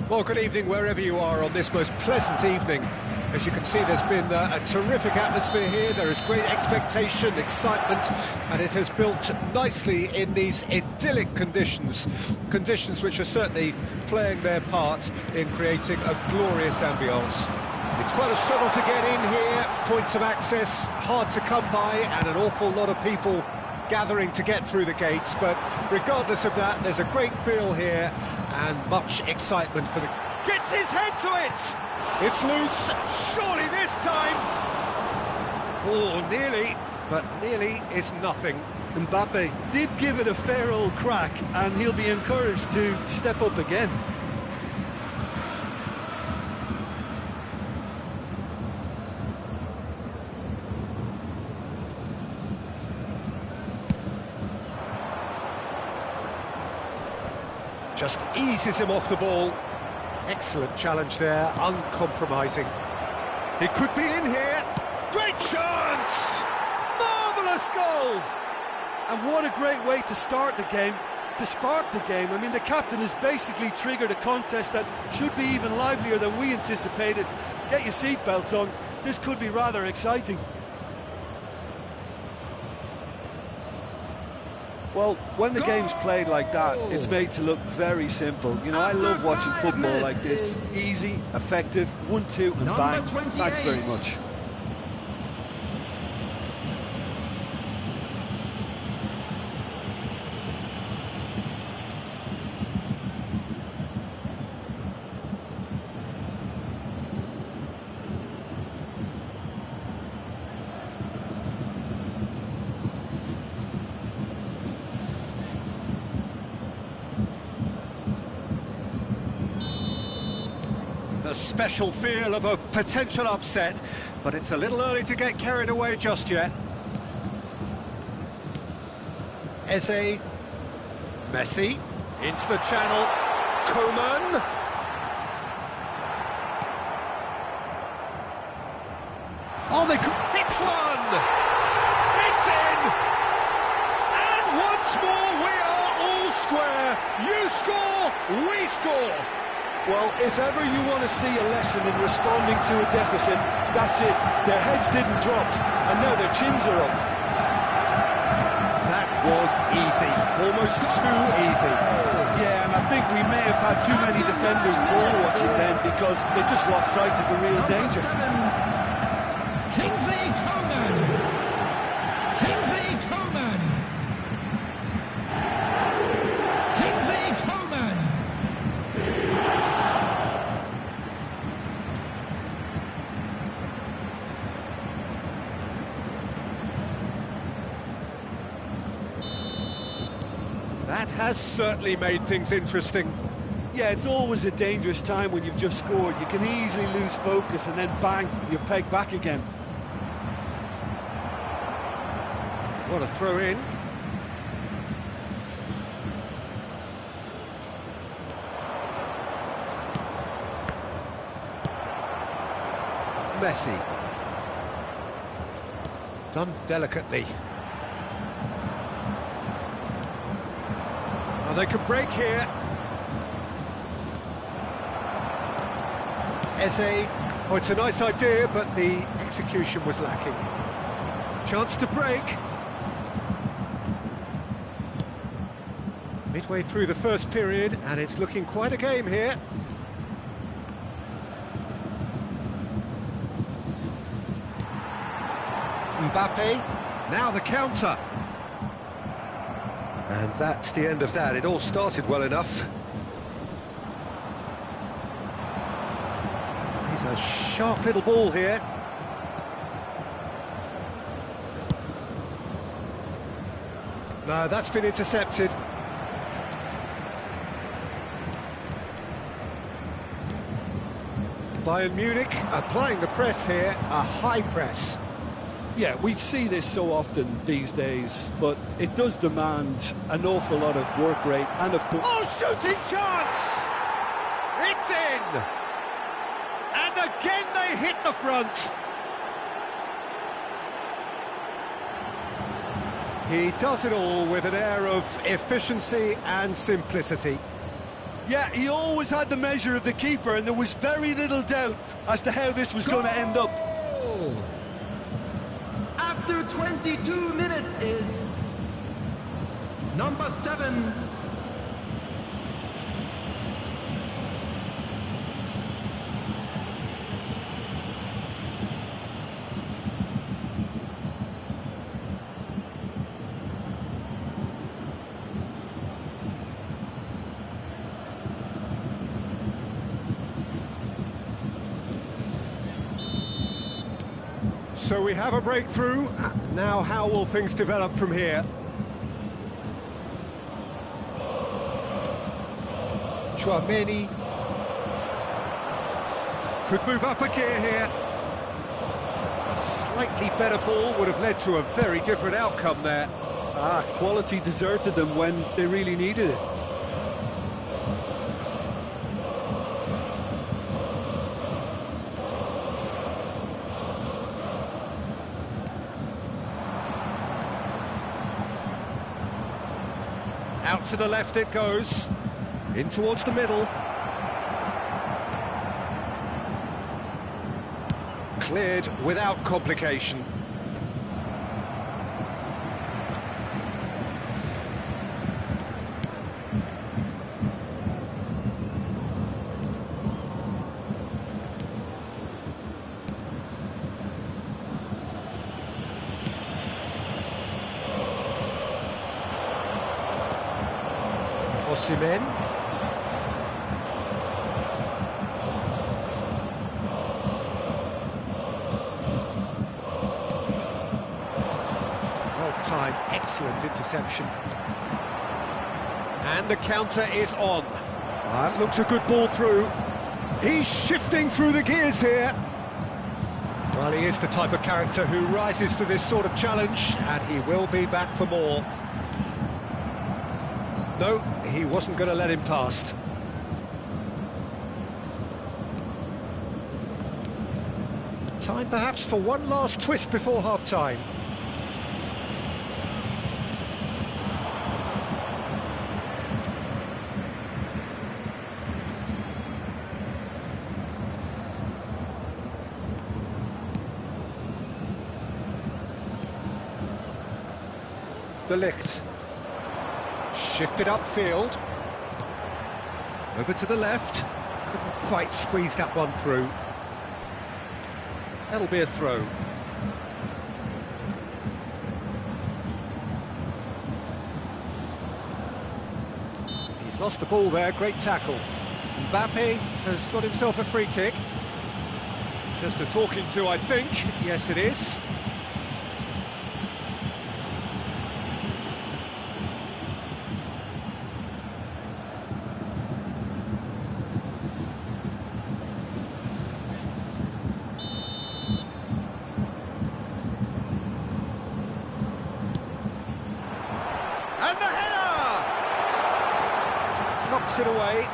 Well, good evening wherever you are on this most pleasant evening. As you can see, there's been a terrific atmosphere here. There is great expectation, excitement, and it has built nicely in these idyllic conditions. Conditions which are certainly playing their part in creating a glorious ambience. It's quite a struggle to get in here. Points of access hard to come by, and an awful lot of people gathering to get through the gates, but regardless of that, there's a great feel here and much excitement for the... Gets his head to it! It's loose, surely this time! Oh, nearly, but nearly is nothing. Mbappe did give it a fair old crack, and he'll be encouraged to step up again. Just eases him off the ball. Excellent challenge there, uncompromising. He could be in here. Great chance! Marvellous goal! And what a great way to start the game, to spark the game. I mean, the captain has basically triggered a contest that should be even livelier than we anticipated. Get your seatbelts on, this could be rather exciting. Well, when the game's played like that, it's made to look very simple. You know, I love watching football like this. Easy, effective, 1-2 and bang. Thanks very much. The special feel of a potential upset, but it's a little early to get carried away just yet. Eze, Messi, into the channel, Koeman. Oh, they could... It's one! It's in! And once more we are all square. You score, we score. Well, if ever you want to see a lesson in responding to a deficit, that's it. Their heads didn't drop, and now their chins are up. That was easy, almost too easy. Yeah, and I think we may have had too many defenders ball watching then because they just lost sight of the real danger. Kingsley Coman. Kingsley Coman. Kingsley Coman. That has certainly made things interesting. Yeah, it's always a dangerous time when you've just scored. You can easily lose focus and then bang, you're pegged back again. What a throw in. Messi. Done delicately. Oh, they could break here. Eze. Oh, it's a nice idea, but the execution was lacking. Chance to break. Midway through the first period, and it's looking quite a game here. Mbappe, now the counter. And that's the end of that. It all started well enough. He's a sharp little ball here. No, that's been intercepted. Bayern Munich applying the press here, a high press. Yeah, we see this so often these days, but it does demand an awful lot of work rate and of course... Oh, shooting chance! It's in! And again they hit the front. He does it all with an air of efficiency and simplicity. Yeah, he always had the measure of the keeper, and there was very little doubt as to how this was going to end up. After 22 minutes is number 7. So we have a breakthrough. Now how will things develop from here? Chouameni could move up a gear here. A slightly better ball would have led to a very different outcome there. Quality deserted them when they really needed it. Out to the left it goes, in towards the middle. Cleared without complication. Osimhen. Well-timed, excellent interception. And the counter is on. That looks a good ball through. He's shifting through the gears here. Well, he is the type of character who rises to this sort of challenge, and he will be back for more. No, he wasn't going to let him past. Time perhaps for one last twist before half-time. De Ligt. Shifted upfield. Over to the left. Couldn't quite squeeze that one through. That'll be a throw. He's lost the ball there, great tackle. Mbappe has got himself a free kick. Just a talking to, I think. Yes, it is. And the header! Knocks it away.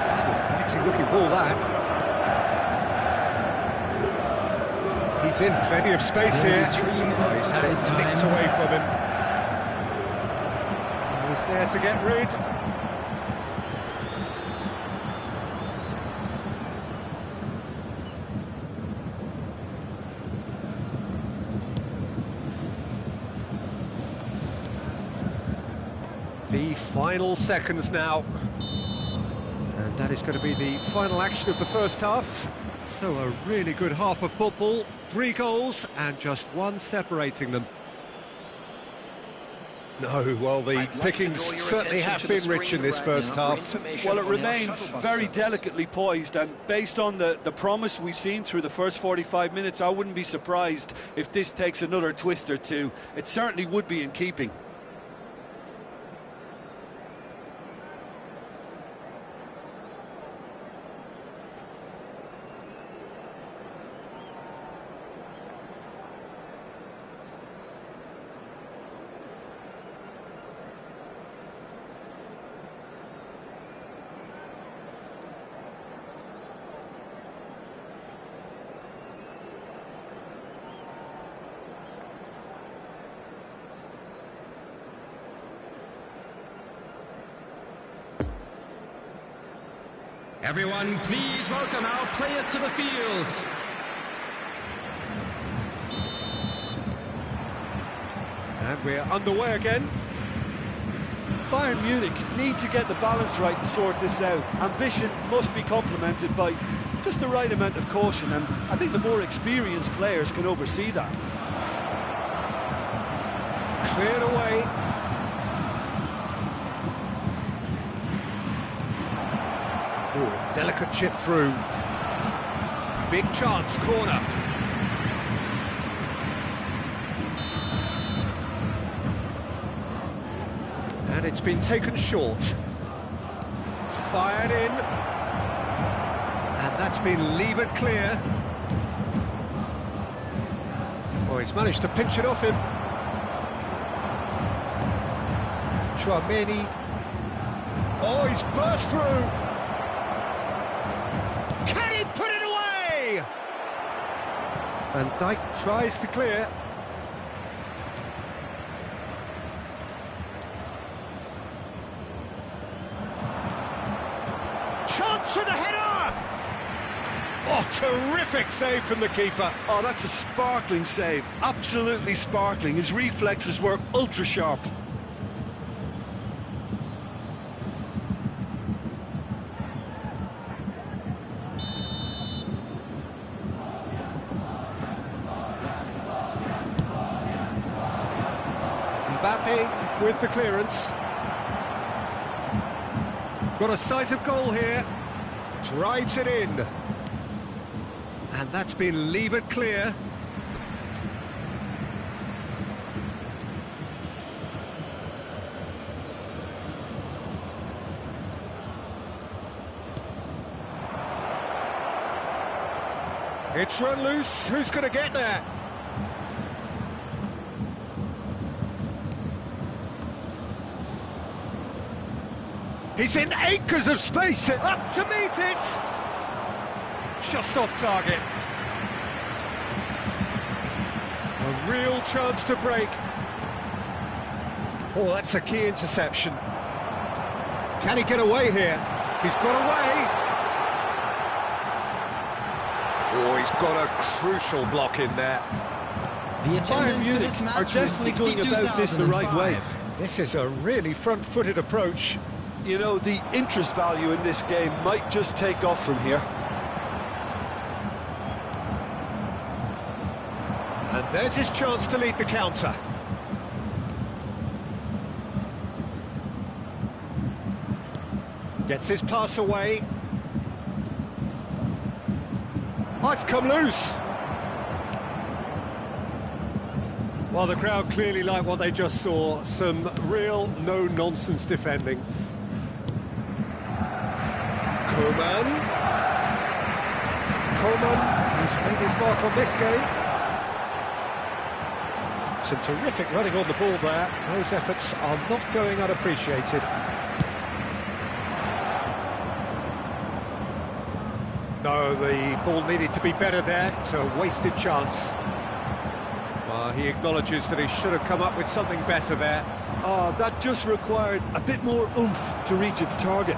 It's an inviting looking ball, that. He's in plenty of space here. Oh, he's had it nicked away from him. He's there to get rid. The final seconds now. And that is going to be the final action of the first half. So a really good half of football. 3 goals and just one separating them. No, well, the pickings certainly have been rich in this first half. Well, it remains very delicately poised, and based on the promise we've seen through the first 45 minutes, I wouldn't be surprised if this takes another twist or two. It certainly would be in keeping. Everyone, please welcome our players to the field. And we're underway again. Bayern Munich need to get the balance right to sort this out. Ambition must be complemented by just the right amount of caution, and I think the more experienced players can oversee that. Cleared away. Oh, delicate chip through. Big chance, corner. And it's been taken short. Fired in. And that's been levered clear. Oh, he's managed to pinch it off him. Chouameni. Oh, he's burst through. Can he put it away? Van Dijk tries to clear. Chance for the header! Oh, terrific save from the keeper. Oh, that's a sparkling save. Absolutely sparkling. His reflexes were ultra sharp. Mbappe with the clearance. Got a sight of goal here. Drives it in. And that's been levered clear. It's run loose. Who's going to get there? He's in acres of space. Up to meet it. Just off target. A real chance to break. Oh, that's a key interception. Can he get away here? He's got away. Oh, he's got a crucial block in there. Bayern Munich are definitely going about this the right way. This is a really front-footed approach. You know, the interest value in this game might just take off from here. And there's his chance to lead the counter. Gets his pass away. Oh, it's come loose. Well, the crowd clearly like what they just saw. Some real no-nonsense defending. Koeman, who's made his mark on this game. Some terrific running on the ball there. Those efforts are not going unappreciated. No, the ball needed to be better there. It's a wasted chance. He acknowledges that he should have come up with something better there. Oh, that just required a bit more oomph to reach its target.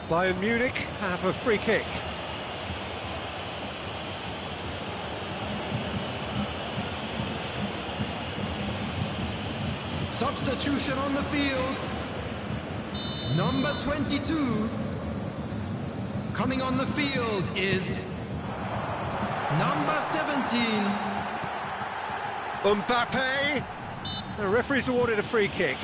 Bayern Munich have a free kick. Substitution on the field. Number 22. Coming on the field is number 17. Mbappe. The referee's awarded a free kick.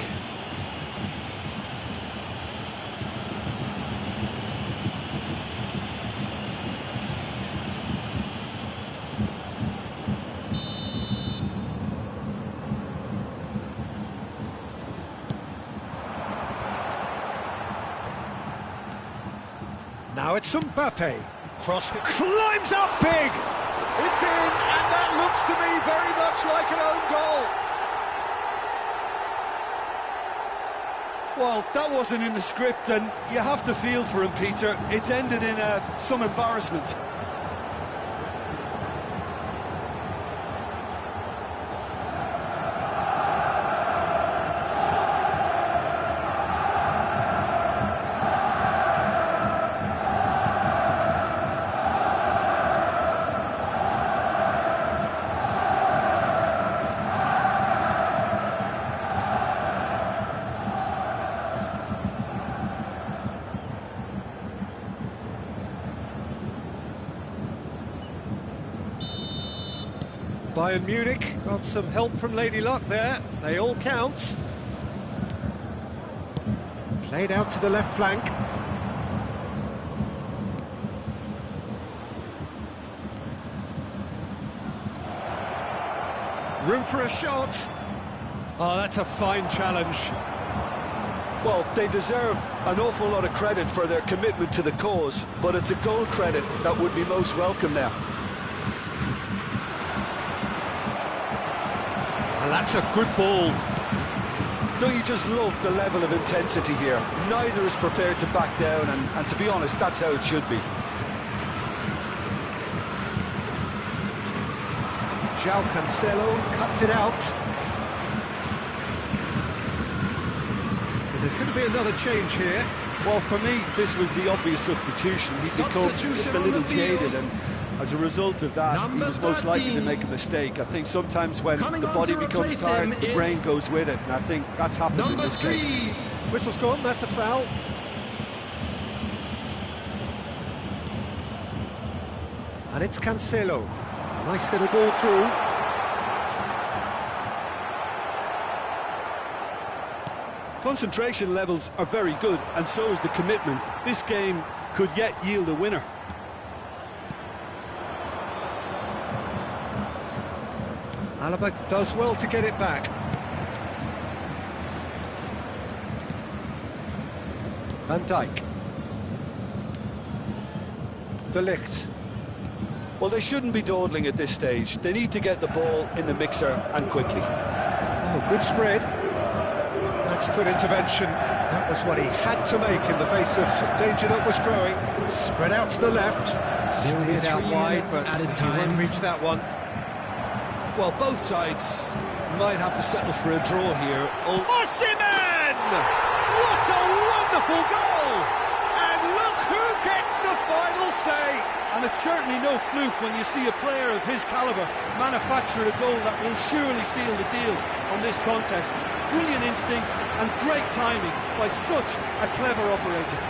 Now it's Mbappe. Crossed it, climbs up big! It's in, and that looks to me very much like an own goal. Well, that wasn't in the script, and you have to feel for him, Peter. It's ended in some embarrassment. Bayern Munich got some help from Lady Luck there. They all count. Played out to the left flank. Room for a shot. Oh, that's a fine challenge. Well, they deserve an awful lot of credit for their commitment to the cause, but it's a goal credit that would be most welcome now. And that's a good ball. Don't you just love the level of intensity here? Neither is prepared to back down, and to be honest, that's how it should be. João Cancelo cuts it out. So there's going to be another change here. Well, for me, this was the obvious substitution. He'd become just a little jaded, and as a result of that, he was most likely to make a mistake. I think sometimes when the body becomes tired, the brain goes with it, and I think that's happened in this case. Whistle's gone, that's a foul. And it's Cancelo. Nice little ball through. Concentration levels are very good, and so is the commitment. This game could yet yield a winner. Alaba does well to get it back. Van Dijk. De Ligt. Well, they shouldn't be dawdling at this stage. They need to get the ball in the mixer and quickly. Oh, good spread. That's a good intervention. That was what he had to make in the face of danger that was growing. Spread out to the left. Steered out wide, but he won't reach that one. Well, both sides might have to settle for a draw here. Osimhen! What a wonderful goal! And look who gets the final say! And it's certainly no fluke when you see a player of his calibre manufacture a goal that will surely seal the deal on this contest. Brilliant instinct and great timing by such a clever operator.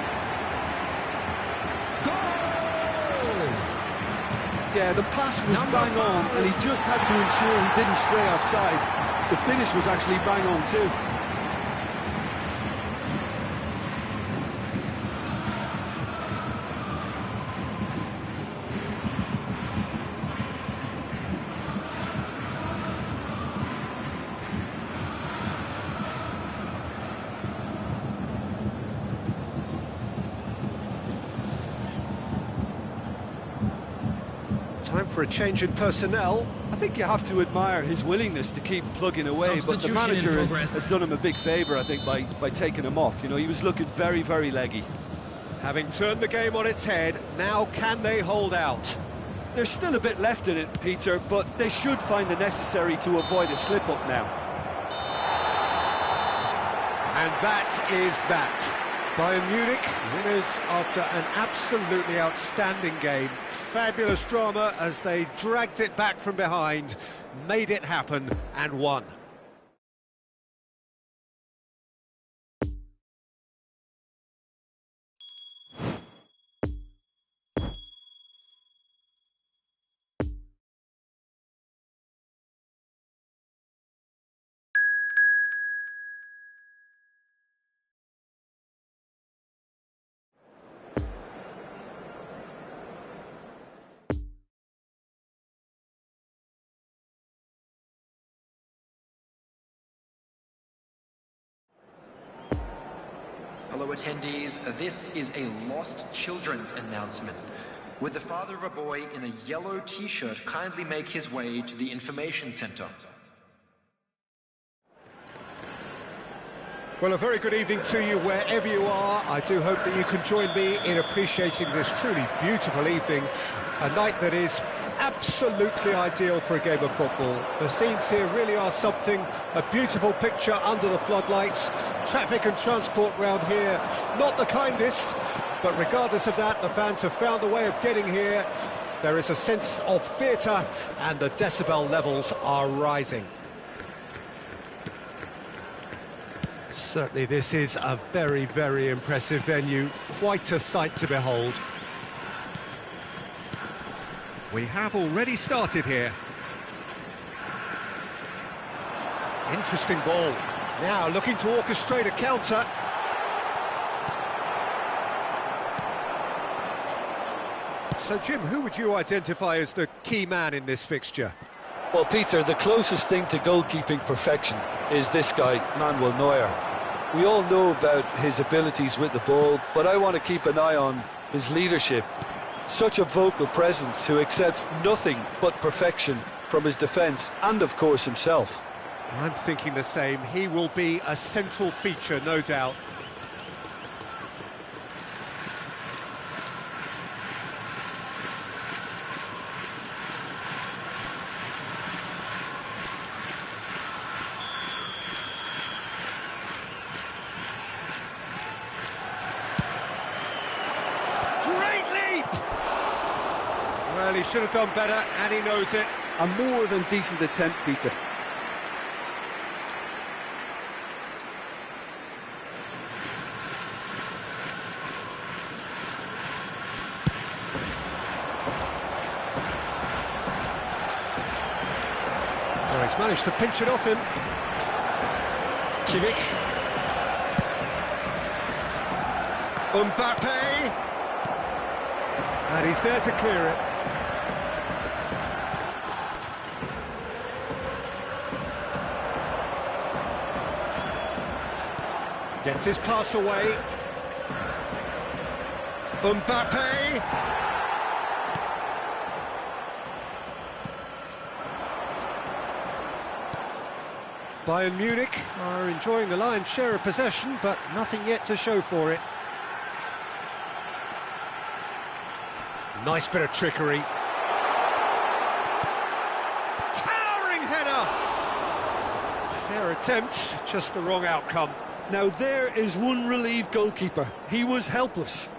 Yeah, the pass was bang on, and he just had to ensure he didn't stray offside. The finish was actually bang on too. Time for a change in personnel. I think you have to admire his willingness to keep plugging away, but the manager has done him a big favour, I think, by taking him off. You know, he was looking very, very leggy. Having turned the game on its head, now can they hold out? There's still a bit left in it, Peter, but they should find the necessary to avoid a slip-up now. And that is that. Bayern Munich, winners after an absolutely outstanding game. Fabulous drama as they dragged it back from behind, made it happen and won. Hello attendees, this is a lost children's announcement. Would the father of a boy in a yellow t-shirt kindly make his way to the information center? Well, a very good evening to you wherever you are. I do hope that you can join me in appreciating this truly beautiful evening, a night that is absolutely ideal for a game of football. The scenes here really are something, a beautiful picture under the floodlights. Traffic and transport round here, not the kindest, but regardless of that, the fans have found a way of getting here. There is a sense of theatre and the decibel levels are rising. Certainly this is a very, very impressive venue, quite a sight to behold. We have already started here. Interesting ball. Now looking to orchestrate a counter. So Jim, who would you identify as the key man in this fixture? Well, Peter, the closest thing to goalkeeping perfection is this guy, Manuel Neuer. We all know about his abilities with the ball, but I want to keep an eye on his leadership. Such a vocal presence who accepts nothing but perfection from his defence and, of course, himself. I'm thinking the same. He will be a central feature, no doubt. Well, he should have done better, and he knows it. A more than decent attempt, Peter. Oh, he's managed to pinch it off him. Kimmich. Mbappe. And he's there to clear it. Gets his pass away. Mbappe! Bayern Munich are enjoying the lion's share of possession, but nothing yet to show for it. Nice bit of trickery. Towering header! Fair attempt, just the wrong outcome. Now there is one relieved goalkeeper. He was helpless.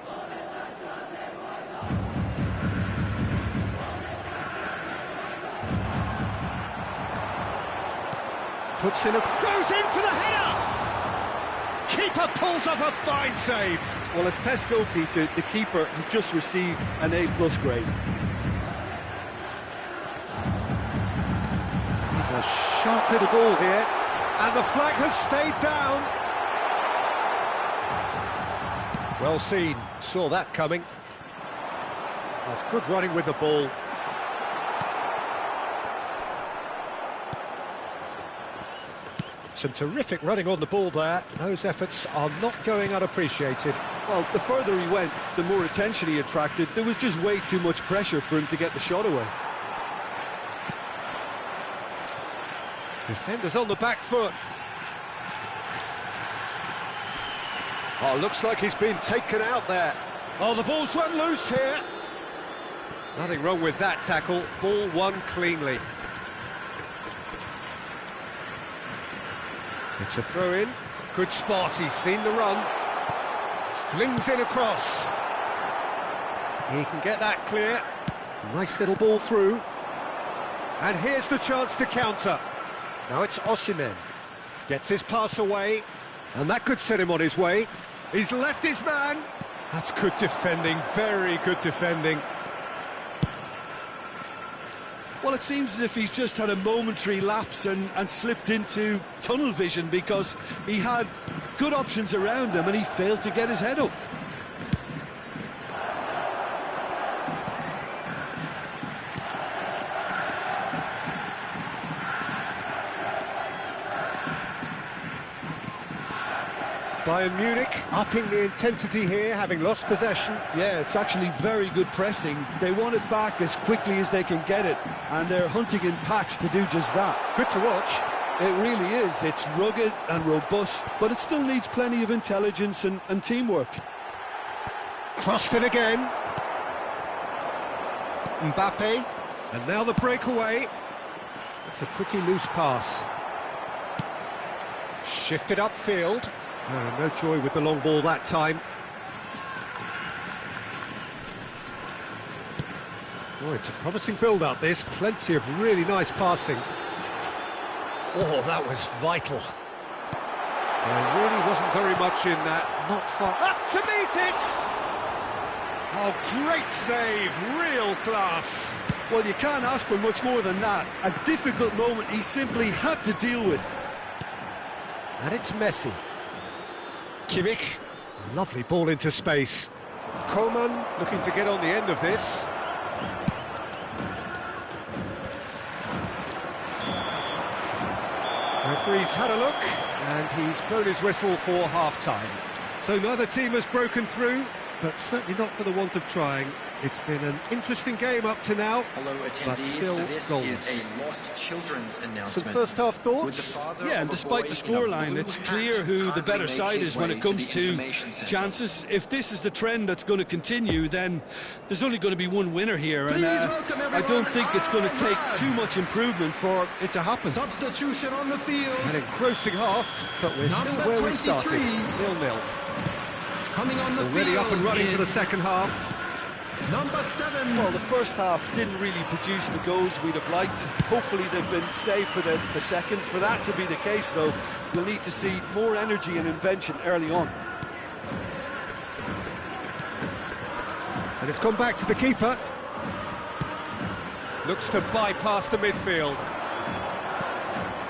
Puts in a... goes in for the header! Keeper pulls up a fine save. Well, as test goalkeeper, the keeper has just received an A+ grade. He's a sharp little ball here, and the flag has stayed down. Well seen, saw that coming. That's good running with the ball. Some terrific running on the ball there. Those efforts are not going unappreciated. Well, the further he went, the more attention he attracted. There was just way too much pressure for him to get the shot away. Defenders on the back foot. Oh, looks like he's been taken out there. Oh, the ball's run loose here. Nothing wrong with that tackle. Ball won cleanly. It's a throw-in. Good spot, he's seen the run. Flings in across. He can get that clear. Nice little ball through. And here's the chance to counter. Now it's Osimhen. Gets his pass away. And that could set him on his way. He's left his man. That's good defending, very good defending. Well, it seems as if he's just had a momentary lapse and slipped into tunnel vision, because he had good options around him and he failed to get his head up. Bayern Munich upping the intensity here, having lost possession. Yeah, it's actually very good pressing. They want it back as quickly as they can get it, and they're hunting in packs to do just that. Good to watch. It really is. It's rugged and robust, but it still needs plenty of intelligence and teamwork. Crossed in again. Mbappe. And now the breakaway. It's a pretty loose pass. Shifted upfield. No joy with the long ball that time. Oh, it's a promising build-up, this. Plenty of really nice passing. Oh, that was vital. There really wasn't very much in that. Not far. Up to meet it! Oh, great save. Real class. Well, you can't ask for much more than that. A difficult moment he simply had to deal with. And it's Messi. Kimmich, lovely ball into space. Coman looking to get on the end of this. Referee's had a look, and he's blown his whistle for half-time. So neither team has broken through, but certainly not for the want of trying. It's been an interesting game up to now, but still goals. Some first-half thoughts? Yeah, and despite the scoreline, it's clear who the better side is when it comes to chances. If this is the trend that's going to continue, then there's only going to be one winner here, and I don't think it's going to take too much improvement for it to happen. Substitution on the field. An engrossing half, but we're still where we started, 0-0. Coming on the Already field up and running for the is second half. number 7. Well, the first half didn't really produce the goals we'd have liked. Hopefully they've been saved for the second. For that to be the case, though, we'll need to see more energy and invention early on. And it's gone back to the keeper. Looks to bypass the midfield.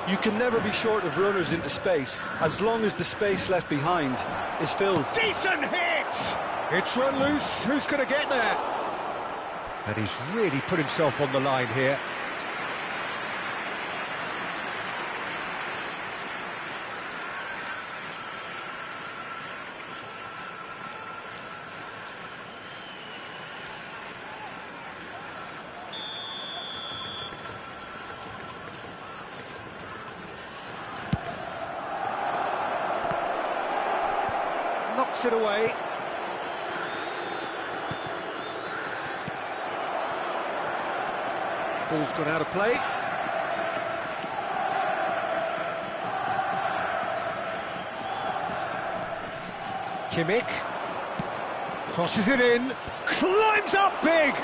You can never be short of runners into space, as long as the space left behind is filled. Decent hit! It's run loose. Who's going to get there? And he's really put himself on the line here. whacks it away. Ball's gone out of play. Kimmich crosses it in, climbs up big.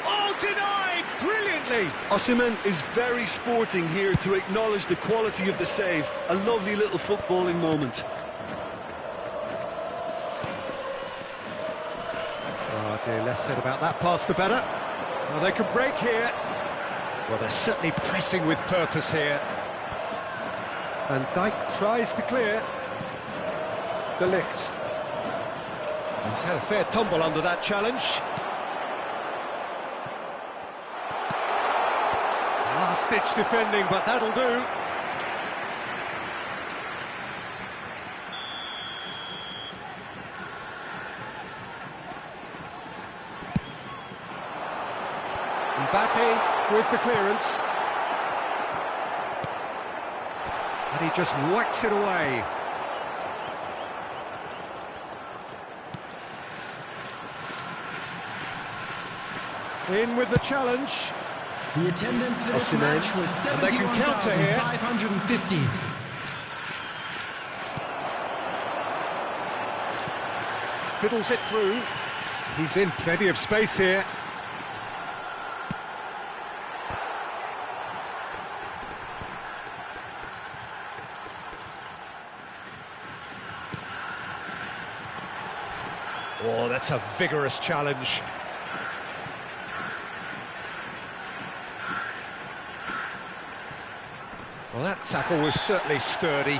Oh, denied brilliantly. Osimhen is very sporting here to acknowledge the quality of the save. A lovely little footballing moment. Oh dear, less said about that pass the better. Well, they can break here. Well, they're certainly pressing with purpose here. And Dijk tries to clear. De Ligt. He's had a fair tumble under that challenge. Last-ditch defending, but that'll do. Mbappe with the clearance. And he just whacks it away. In with the challenge. The attendance for this Osimhen. match was And they can counter here. 71,550. Fiddles it through. He's in plenty of space here. Oh, that's a vigorous challenge. Well, that tackle was certainly sturdy.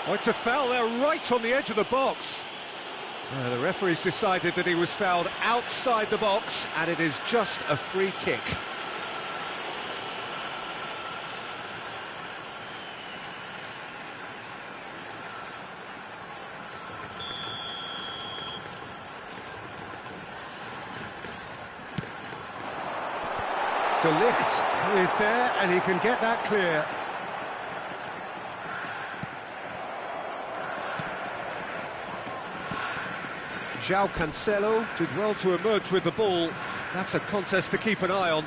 Oh, it's a foul there right on the edge of the box. The referee's decided that he was fouled outside the box, and it is just a free kick. De Ligt is there, and he can get that clear. João Cancelo did well to emerge with the ball. That's a contest to keep an eye on.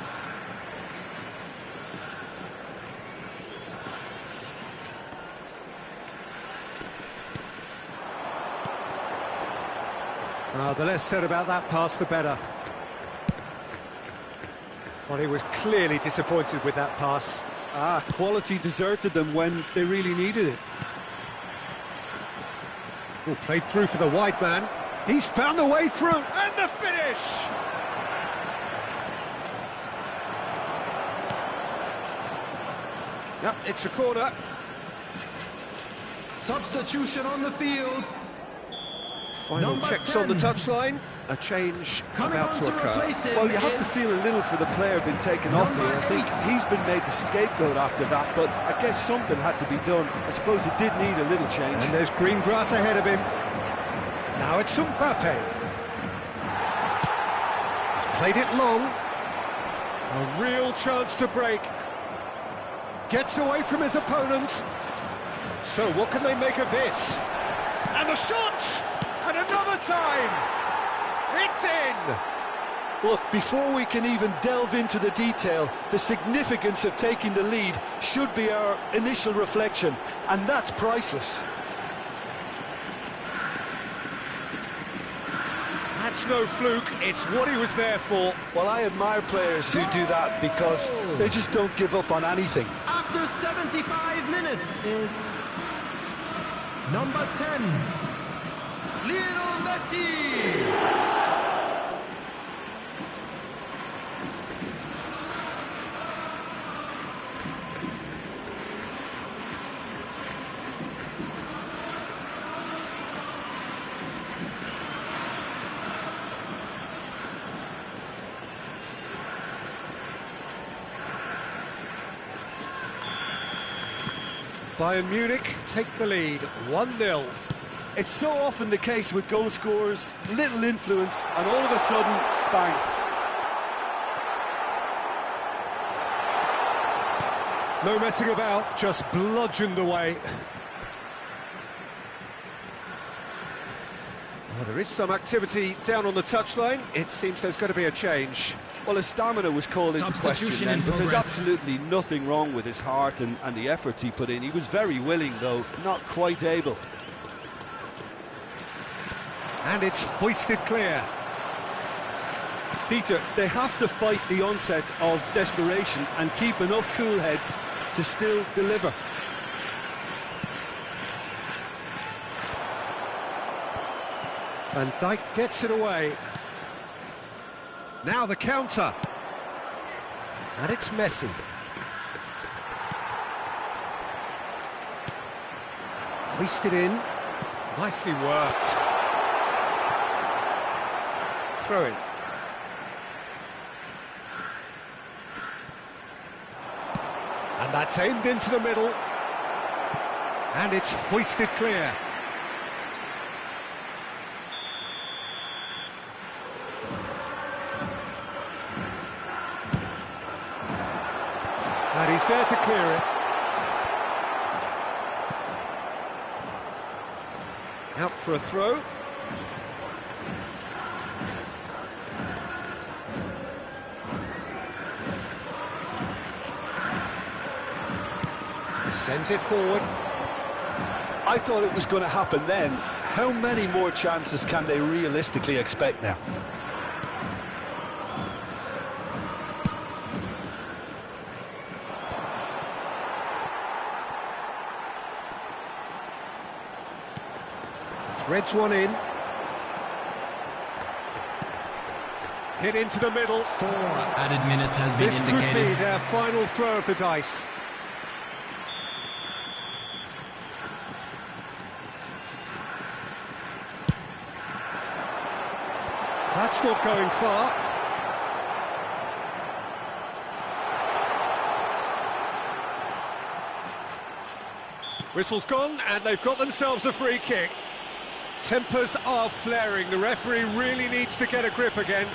The less said about that pass, the better. Well, he was clearly disappointed with that pass. Quality deserted them when they really needed it. Oh, played through for the wide man. He's found the way through, and the finish! Yep, it's a corner. Substitution on the field. Final Number checks 10. on the touchline. A change Coming about on to occur. replace him Well, you have is to feel a little for the player being taken off here. I think he's been made the scapegoat after that, but I guess something had to be done. I suppose it did need a little change. And there's green grass ahead of him. Now it's Mbappe. He's played it long. A real chance to break. Gets away from his opponents. So what can they make of this? And the shot! And another time! It's in! Look, before we can even delve into the detail, the significance of taking the lead should be our initial reflection, and that's priceless. That's no fluke, it's what he was there for. Well, I admire players who do that because they just don't give up on anything. after 75 minutes is number 10, Lionel Messi. Bayern Munich take the lead, 1-0. It's so often the case with goal scorers, little influence, and all of a sudden, bang. No messing about, just bludgeoned away. Well, there is some activity down on the touchline. It seems there's going to be a change. Well, his stamina was called into question then, but there's absolutely nothing wrong with his heart and the efforts he put in. He was very willing, though, not quite able. And it's hoisted clear. Peter, they have to fight the onset of desperation and keep enough cool heads to still deliver. Van Dijk gets it away. Now the counter. And it's Messi. Hoisted in. Nicely worked. Throw in. And that's aimed into the middle. And it's hoisted clear. And he's there to clear it. Out for a throw. Sends it forward. I thought it was going to happen then. How many more chances can they realistically expect now? Threads one in. Hit into the middle. 4 added minutes has been indicated. This could be their final throw of the dice. That's not going far. Whistle's gone, and they've got themselves a free kick. Tempers are flaring. The referee really needs to get a grip again.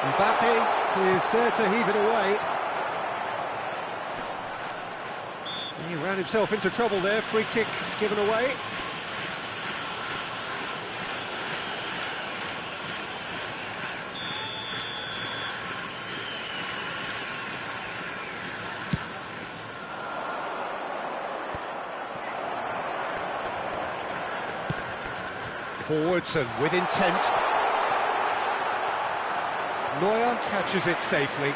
Mbappe is there to heave it away. He ran himself into trouble there. Free kick given away. Forwards and with intent. Neuer catches it safely.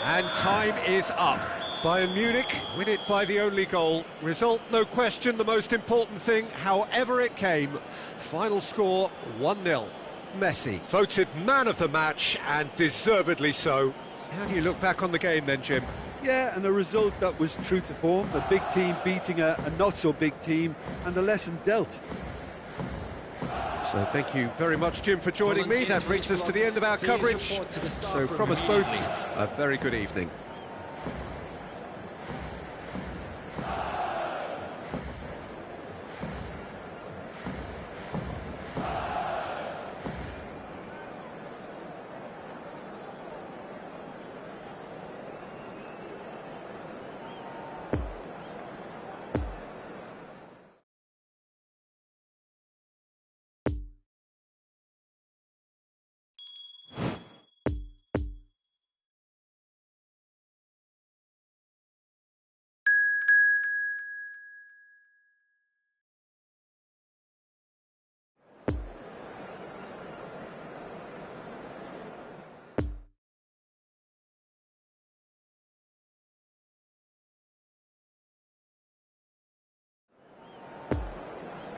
And time is up. Bayern Munich win it by the only goal. Result, no question, the most important thing, however it came. Final score, 1-0. Messi voted man of the match, and deservedly so. How do you look back on the game then, Jim? Yeah, and a result that was true to form. A big team beating a not-so-big team, and the lesson dealt. So thank you very much, Jim, for joining me. That brings us to the end of our coverage. So from us both, a very good evening.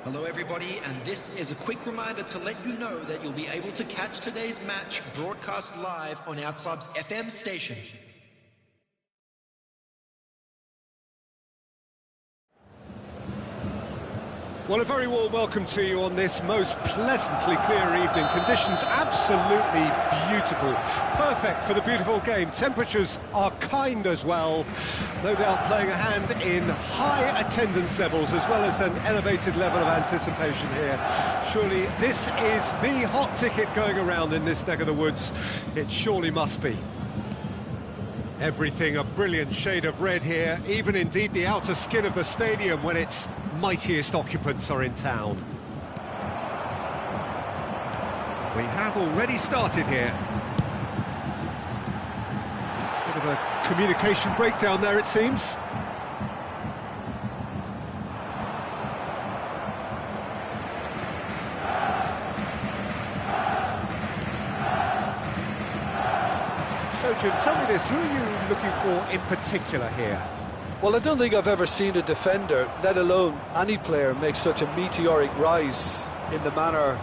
Hello everybody, and this is a quick reminder to let you know that you'll be able to catch today's match broadcast live on our club's FM station. Well, a very warm welcome to you on this most pleasantly clear evening. Conditions absolutely beautiful. Perfect for the beautiful game. Temperatures are kind as well. No doubt playing a hand in high attendance levels as well as an elevated level of anticipation here. Surely this is the hot ticket going around in this neck of the woods. It surely must be. Everything a brilliant shade of red here, even indeed the outer skin of the stadium when its mightiest occupants are in town. We have already started here. Bit of a communication breakdown there, it seems. So, Jim, tell me this, who are you looking for in particular here? Well, I don't think I've ever seen a defender, let alone any player, make such a meteoric rise in the manner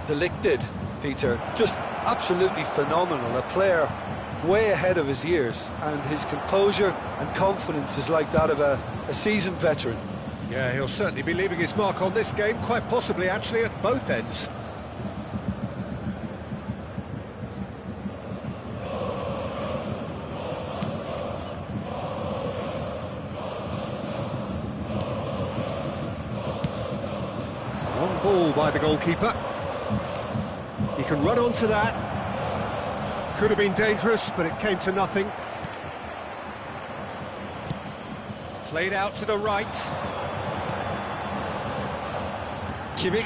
the Lick did, Peter. Just absolutely phenomenal. A player way ahead of his years, and his composure and confidence is like that of a seasoned veteran. Yeah, he'll certainly be leaving his mark on this game, quite possibly actually at both ends. Long ball by the goalkeeper. He can run onto that. Could have been dangerous, but it came to nothing. Played out to the right. Kimmich.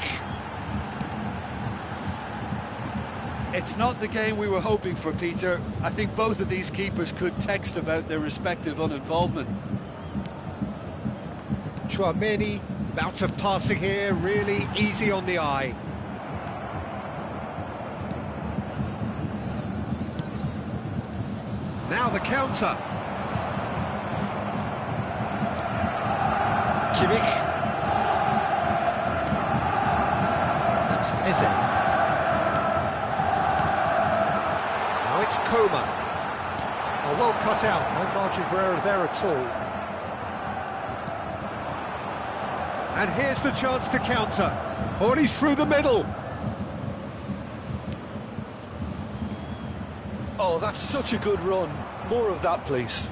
It's not the game we were hoping for, Peter. I think both of these keepers could text about their respective uninvolvement. Chouameni, bout of passing here, really easy on the eye. Now the counter. Kimmich. That's Eze. Now it's Coma. Oh, well cut out, no margin for error there at all. And here's the chance to counter. Oh, and he's through the middle. Oh, that's such a good run. More of that, please.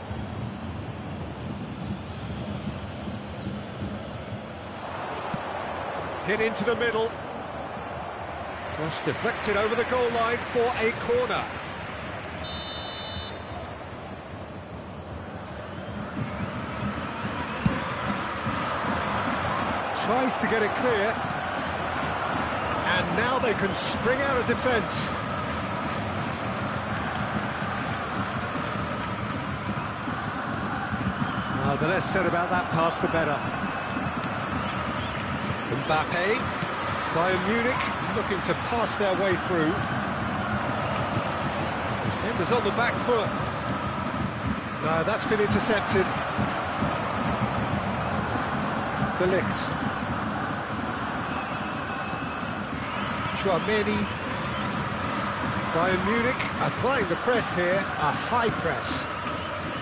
Hit into the middle. Cross deflected over the goal line for a corner. Tries to get it clear. And now they can spring out of defence. The less said about that pass, the better. Mbappe, Bayern Munich, looking to pass their way through. Defenders on the back foot. No, that's been intercepted. De Ligt. Chouameni. Bayern Munich applying the press here, a high press.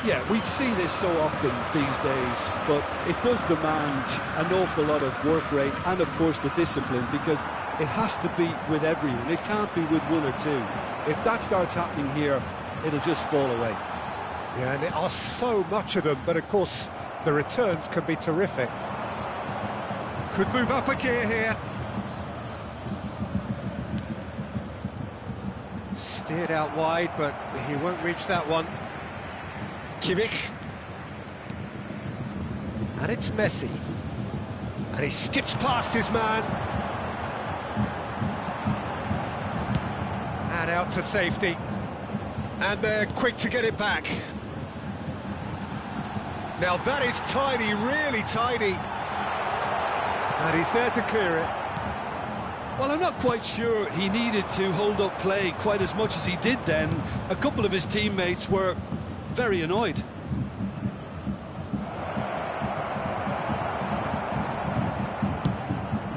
Yeah, we see this so often these days, but it does demand an awful lot of work rate and, of course, the discipline, because it has to be with everyone. It can't be with one or two. If that starts happening here, it'll just fall away. Yeah, and there are so much of them, but, of course, the returns can be terrific. Could move up a gear here. Steered out wide, but he won't reach that one. Kimmich. And it's Messi. And he skips past his man. And out to safety. And they're quick to get it back. Now that is tiny, really tiny. And he's there to clear it. Well, I'm not quite sure he needed to hold up play quite as much as he did then. A couple of his teammates were very annoyed.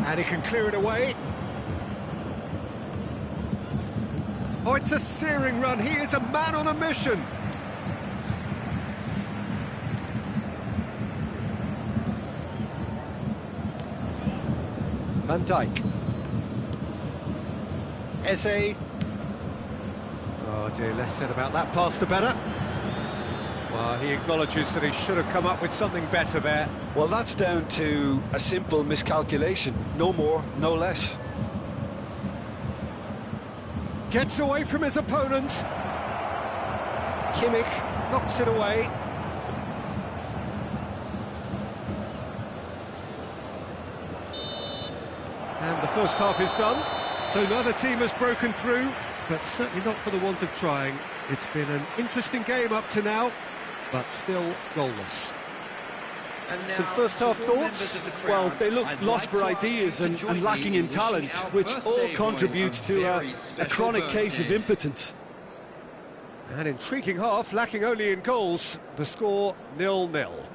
And he can clear it away. Oh, it's a searing run. He is a man on a mission. Van Dijk. Eze. Oh dear, less said about that pass the better. Well, he acknowledges that he should have come up with something better there. Well, that's down to a simple miscalculation. No more, no less. Gets away from his opponents. Kimmich knocks it away. And the first half is done. So neither team has broken through, but certainly not for the want of trying. It's been an interesting game up to now, but still goalless. Some first half thoughts? Well, they look lost for ideas and lacking in talent, which all contributes to a chronic case of impotence. An intriguing half, lacking only in goals. The score 0-0.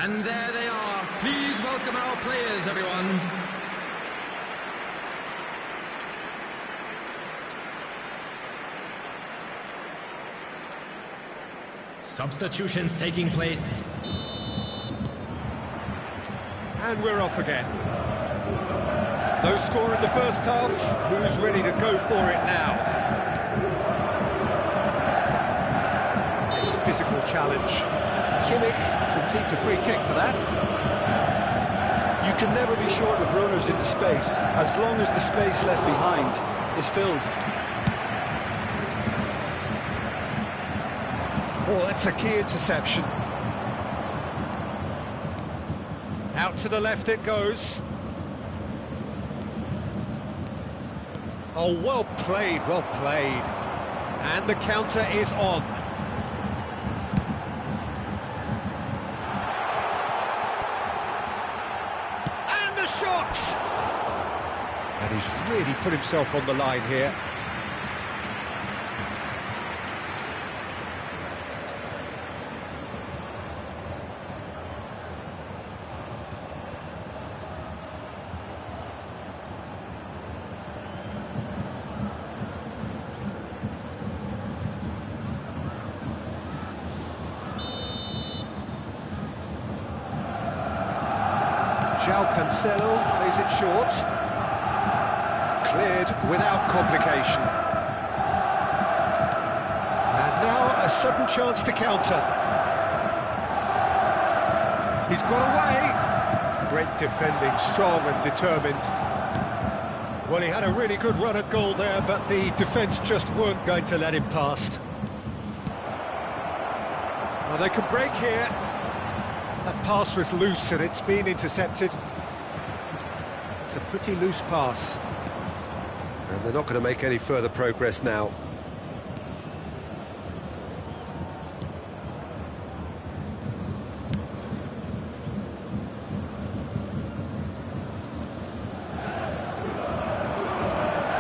And there they are. Please welcome our players, everyone. Substitutions taking place. And we're off again. No score in the first half. Who's ready to go for it now? This physical challenge. Kimmich concedes a free kick for that. You can never be short of runners in the space, as long as the space left behind is filled. Oh, that's a key interception. Out to the left it goes. Oh, well played, well played. And the counter is on. And the shot! And he's really put himself on the line here. João Cancelo plays it short. Cleared without complication. And now a sudden chance to counter. He's got away. Great defending, strong and determined. Well, he had a really good run at goal there, but the defence just weren't going to let him past. Well, they can break here. That pass was loose and it's been intercepted. It's a pretty loose pass. And they're not going to make any further progress now.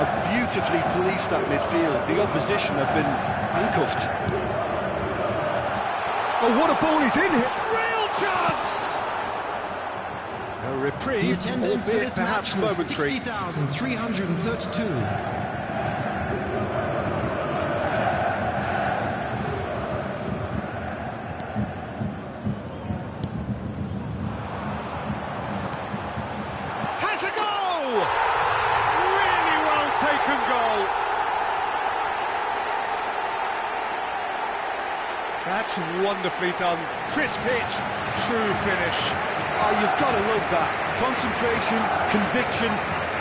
Have beautifully policed that midfield. The opposition have been handcuffed. Oh, what a ball he's in here! Real chance! A reprieve, albeit perhaps momentary. 60,332. Has a goal! Really well taken goal. That's wonderfully done. Crisp hit, true finish. Oh, you've got to love that. Concentration, conviction,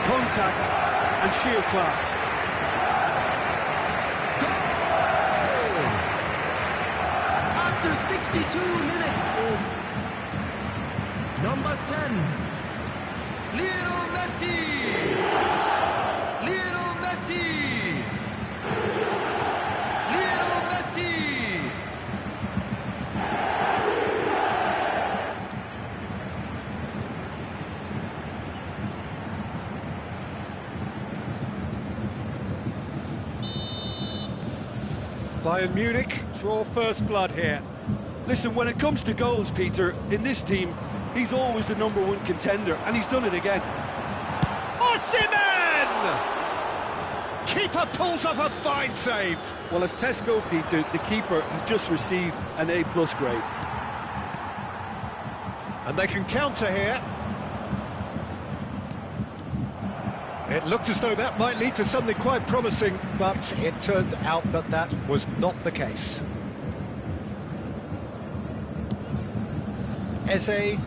contact, and sheer class. Goal! After 62 minutes is number 10, Lionel Messi! Lionel Messi! Lionel Messi! Bayern Munich draw first blood here. Listen, when it comes to goals, Peter, in this team, he's always the #1 contender, and he's done it again. Osimhen! Keeper pulls off a fine save. Well, as Tesco, Peter, the keeper has just received an A+ grade. And they can counter here. It looked as though that might lead to something quite promising, but it turned out that that was not the case. Eze.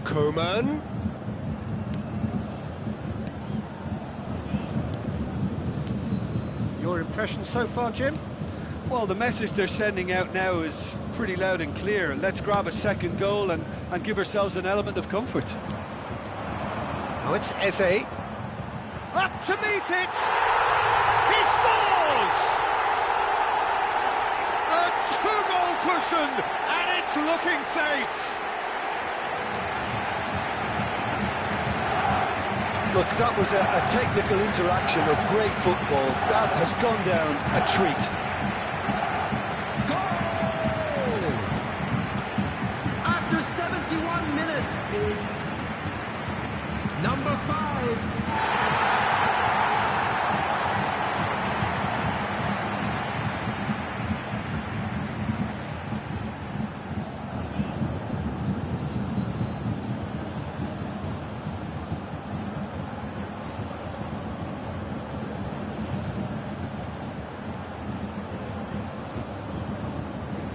Koeman. Your impression so far, Jim? Well, the message they're sending out now is pretty loud and clear. Let's grab a second goal and give ourselves an element of comfort. Now it's Eze. Up to meet it! He scores! A two-goal cushion, and it's looking safe. Look, that was a technical interaction of great football. That has gone down a treat. Goal!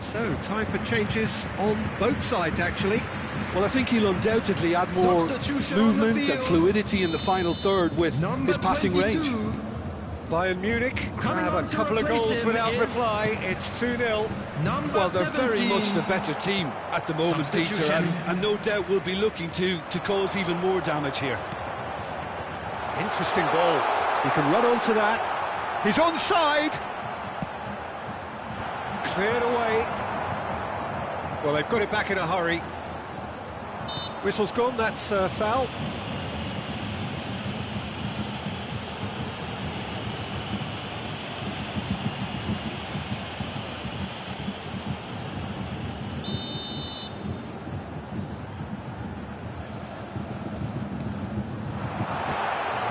So, time for changes on both sides, actually. Well, I think he'll undoubtedly add more movement and fluidity in the final third with his passing 22. range. Bayern Munich Coming have on a to couple of replace goals him without is reply. It's 2-0. Well, they're very 17. much the better team at the moment, Peter, Substitution. and no doubt will be looking to cause even more damage here. Interesting ball. He can run onto that. He's onside. Cleared away. Well, they've got it back in a hurry. Whistle's gone, that's foul.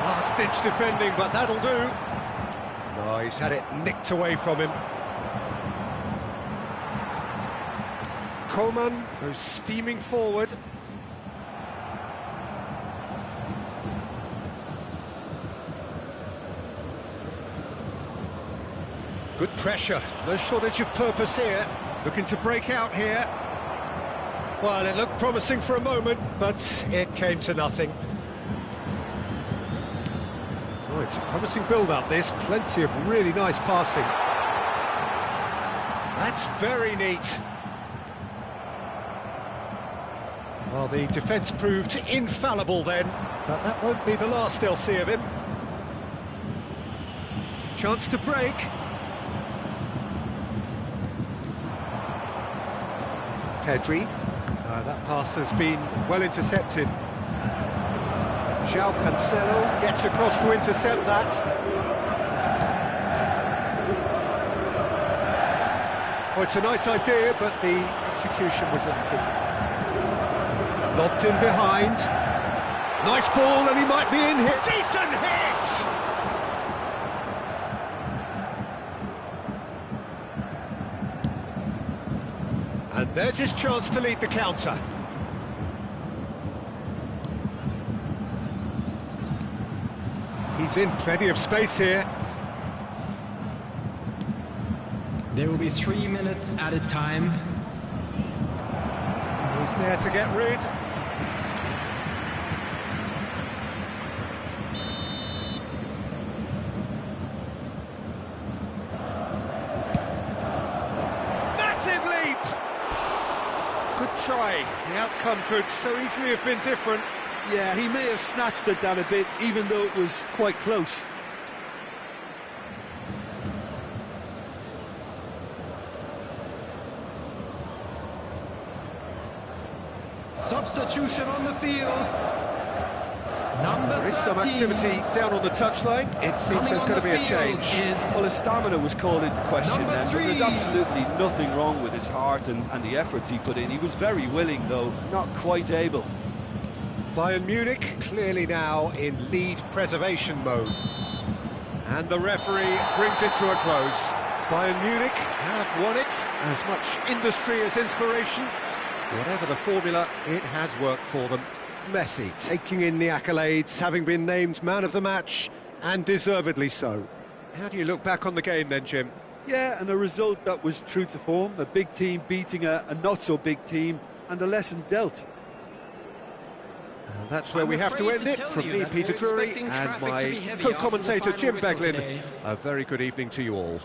Last-ditch defending, but that'll do. No, he's had it nicked away from him. Coman goes steaming forward. Good pressure, no shortage of purpose here. Looking to break out here. Well, it looked promising for a moment, but it came to nothing. Oh, it's a promising build-up, this. Plenty of really nice passing. That's very neat. Well, the defence proved infallible then, but that won't be the last they'll see of him. Chance to break. Pedri. That pass has been well intercepted. João Cancelo gets across to intercept that. Oh, it's a nice idea, but the execution was lacking. Lobbed in behind. Nice ball, and he might be in here. Decent hit! And there's his chance to lead the counter. He's in plenty of space here. There will be 3 minutes added time. He's there to get rid. Massive leap! Good try. The outcome could so easily have been different. Yeah, he may have snatched at that a bit, even though it was quite close. Substitution on the field. Number There is some 13. activity down on the touchline. It seems Coming there's on going to the be a field change. is Well, his stamina was called into question Number then, but there's 3. absolutely nothing wrong with his heart and the efforts he put in. He was very willing, though, not quite able. Bayern Munich clearly now in lead preservation mode. And the referee brings it to a close. Bayern Munich have won it. As much industry as inspiration. Whatever the formula, it has worked for them. Messi taking in the accolades, having been named man of the match, and deservedly so. How do you look back on the game then, Jim? Yeah, and a result that was true to form. A big team beating a not-so-big team, and a lesson dealt. And that's where we have to end it. From me, Peter Drury, and my co-commentator, Jim Beglin. A very good evening to you all.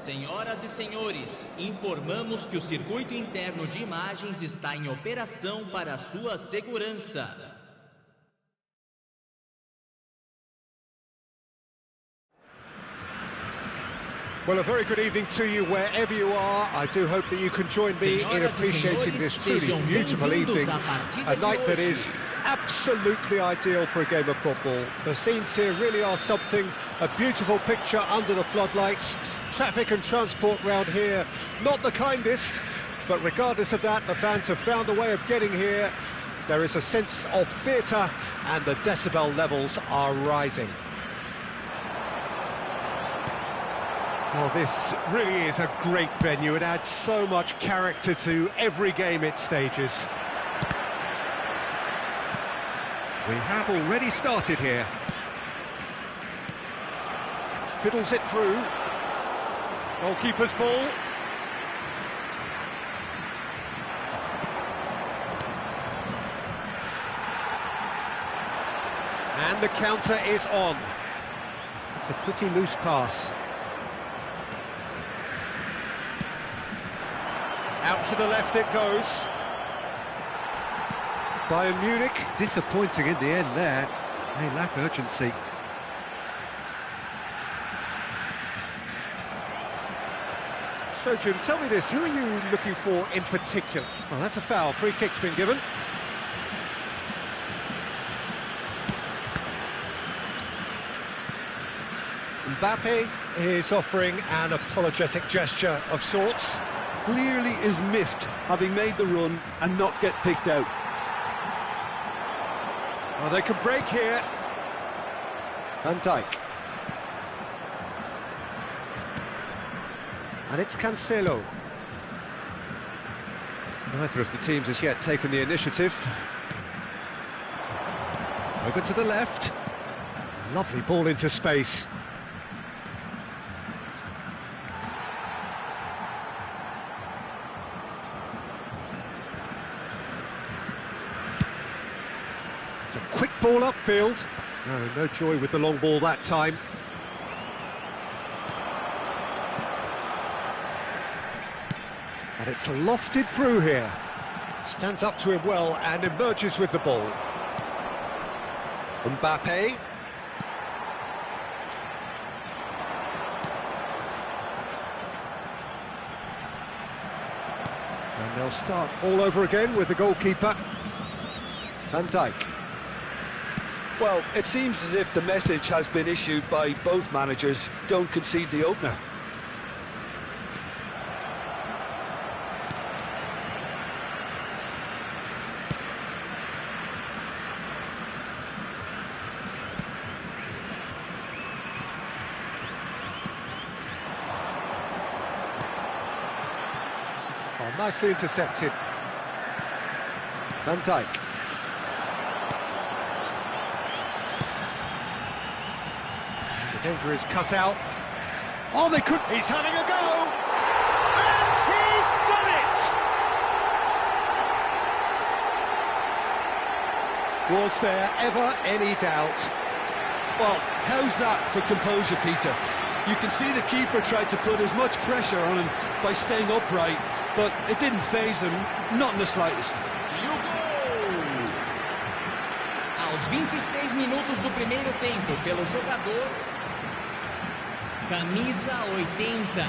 Senhoras e senhores, informamos que o circuito interno de imagens está em operação para sua segurança. Well, a very good evening to you wherever you are. I do hope that you can join me in appreciating this truly beautiful evening, a night that is absolutely ideal for a game of football. The scenes here really are something, a beautiful picture under the floodlights. Traffic and transport round here, not the kindest, but regardless of that, the fans have found a way of getting here. There is a sense of theatre and the decibel levels are rising. Well, this really is a great venue. It adds so much character to every game it stages. We have already started here. Fiddles it through. Goalkeeper's ball. And the counter is on. It's a pretty loose pass. Out to the left it goes. Bayern Munich, disappointing in the end there. They lack urgency. So, Jim, tell me this, who are you looking for in particular? Well, that's a foul. Free kick's been given. Mbappe is offering an apologetic gesture of sorts. Clearly is miffed, having made the run and not get picked out. Well, they could break here. Van Dijk. And it's Cancelo. Neither of the teams has yet taken the initiative. Over to the left. Lovely ball into space. It's a quick ball upfield. No joy with the long ball that time. And it's lofted through here. Stands up to him well and emerges with the ball. Mbappe. And they'll start all over again with the goalkeeper. Van Dijk. Well, it seems as if the message has been issued by both managers: don't concede the opener. Oh, nicely intercepted. Van Dijk. Danger is cut out. Oh, they could. He's having a go. And he's done it! Was there ever any doubt? Well, how's that for composure, Peter? You can see the keeper tried to put as much pressure on him by staying upright, but it didn't faze him, not in the slightest. Aos 26 minutos do primeiro tempo, pelo jogador camisa 80.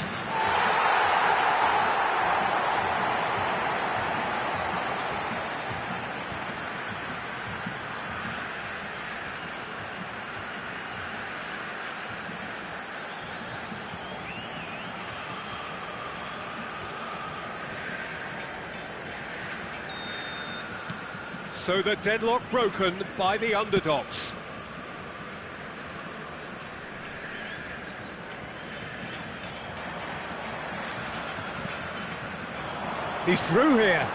So the deadlock broken by the underdogs. He's through here.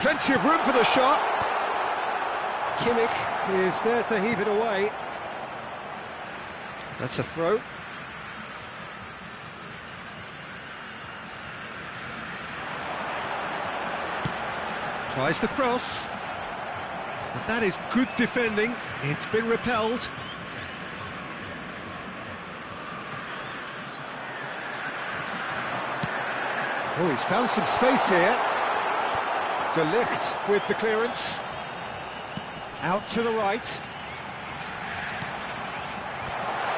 Plenty of room for the shot. Kimmich is there to heave it away. That's a throw. Tries the cross. But that is good defending. It's been repelled. Oh, he's found some space here. De Ligt with the clearance. Out to the right.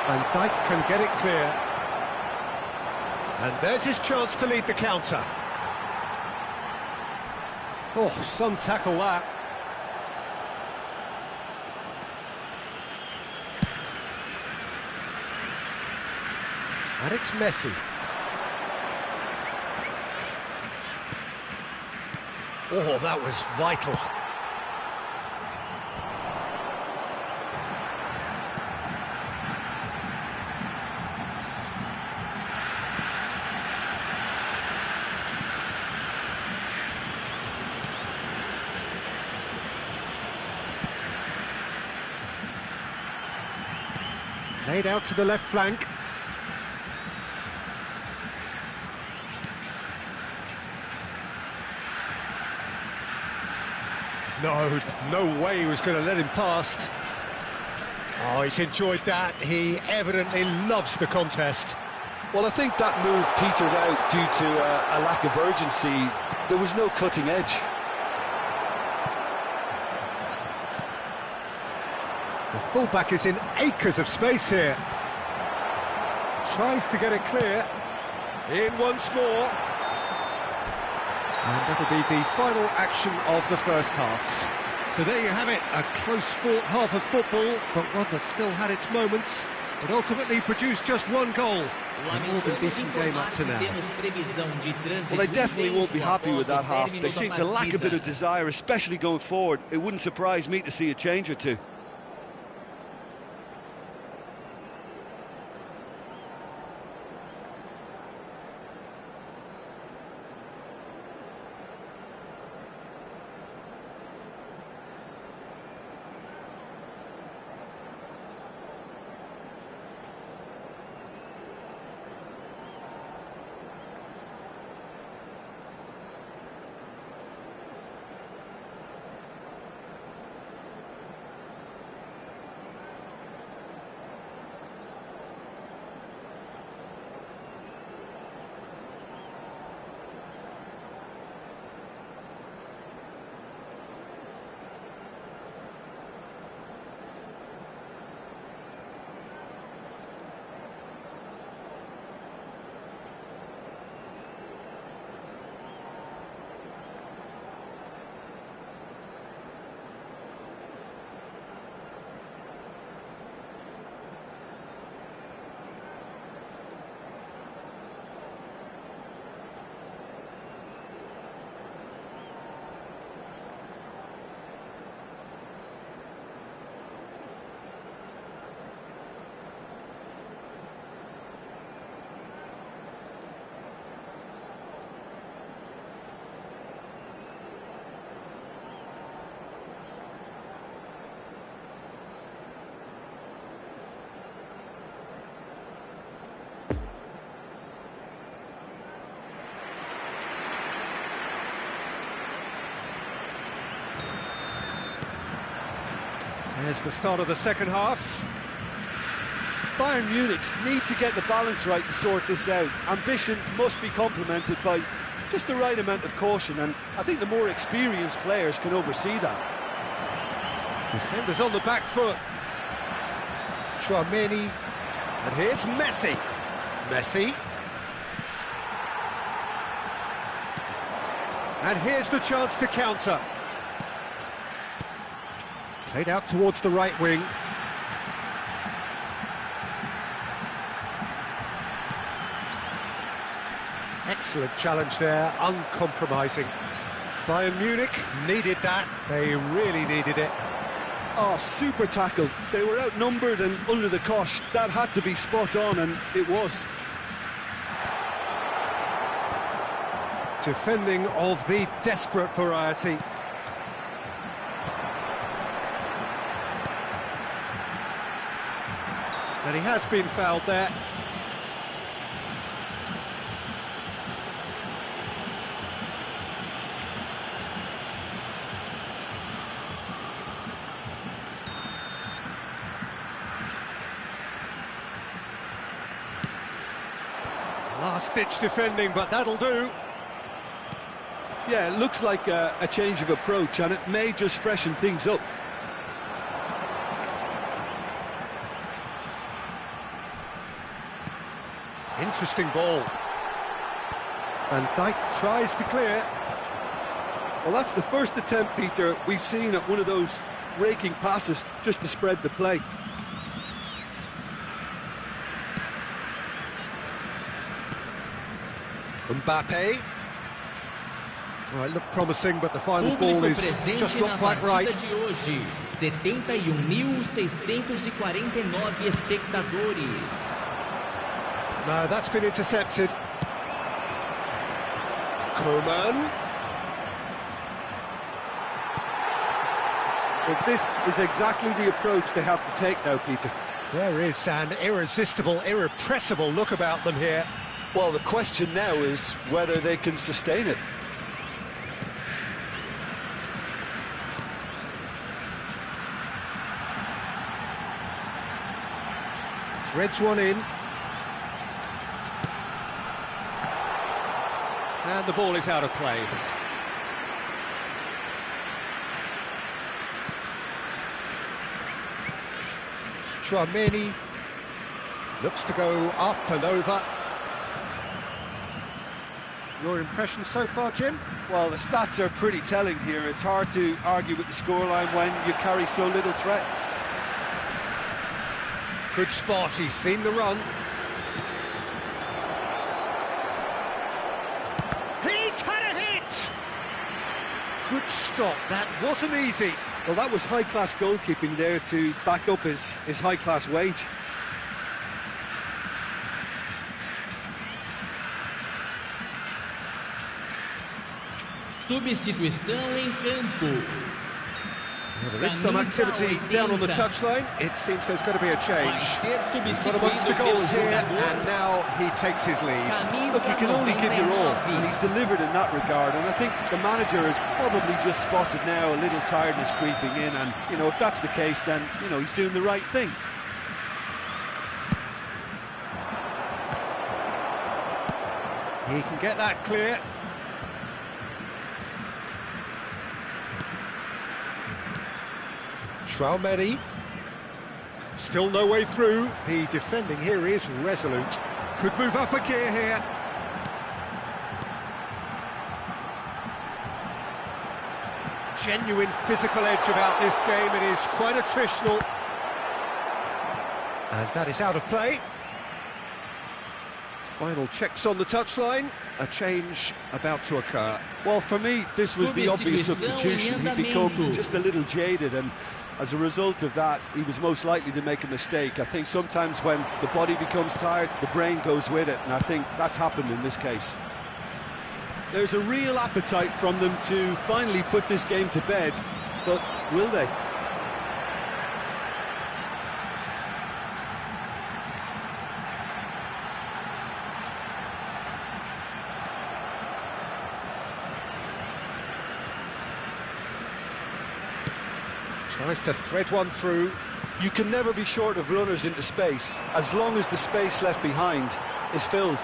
Van Dijk can get it clear. And there's his chance to lead the counter. Oh, some tackle that. And it's Messi. Oh, that was vital. Played out to the left flank. No way he was going to let him past. Oh, he's enjoyed that. He evidently loves the contest. Well, I think that move petered out due to a lack of urgency. There was no cutting edge. The fullback is in acres of space here. Tries to get it clear. In once more. And that'll be the final action of the first half. So there you have it, a close-fought half of football, but one that still had its moments, but ultimately produced just one goal. A more than decent game up to now. Well, they definitely won't be happy with that half. They seem to lack a bit of desire, especially going forward. It wouldn't surprise me to see a change or two. There's the start of the second half. Bayern Munich need to get the balance right to sort this out. Ambition must be complemented by just the right amount of caution, and I think the more experienced players can oversee that. Defenders on the back foot. Chouameni. And here's Messi. Messi. And here's the chance to counter. Played out towards the right wing. Excellent challenge there, uncompromising. Bayern Munich needed that, they really needed it. Oh, super tackle. They were outnumbered and under the cosh. That had to be spot on, and it was. Defending of the desperate variety. And he has been fouled there. Last-ditch defending, but that'll do. Yeah, it looks like a change of approach, and it may just freshen things up. Interesting ball. And Dyke tries to clear. Well, that's the first attempt, Peter, we've seen at one of those raking passes just to spread the play. Mbappe. Well, it looked promising, but the final ball is just not quite right. 71.649 espectadores. No, that's been intercepted. Coman. Well, this is exactly the approach they have to take now, Peter. There is an irresistible, irrepressible look about them here. Well, the question now is whether they can sustain it. Threads one in. And the ball is out of play. Chouameni looks to go up and over. Your impression so far, Jim? Well, the stats are pretty telling here. It's hard to argue with the scoreline when you carry so little threat. Good spot, he's seen the run. He's had a hit! Good stop, that wasn't easy. Well, that was high-class goalkeeping there to back up his high-class wage. Substituição em campo. Well, there is some activity down on the touchline. It seems there's going to be a change. He's got amongst the goals here, and now he takes his leave. Look, you can only give your all, and he's delivered in that regard. And I think the manager has probably just spotted now a little tiredness creeping in. And, you know, if that's the case, then, you know, he's doing the right thing. He can get that clear. Chouameni. Still no way through. The defending here is resolute. Could move up a gear here. Genuine physical edge about this game. It is quite attritional. And that is out of play. Final checks on the touchline. A change about to occur. Well, for me, this was the obvious substitution. He'd become just a little jaded, and as a result of that, he was most likely to make a mistake. I think sometimes when the body becomes tired, the brain goes with it, and I think that's happened in this case. There's a real appetite from them to finally put this game to bed, but will they? Tries to thread one through. You can never be short of runners into space, as long as the space left behind is filled.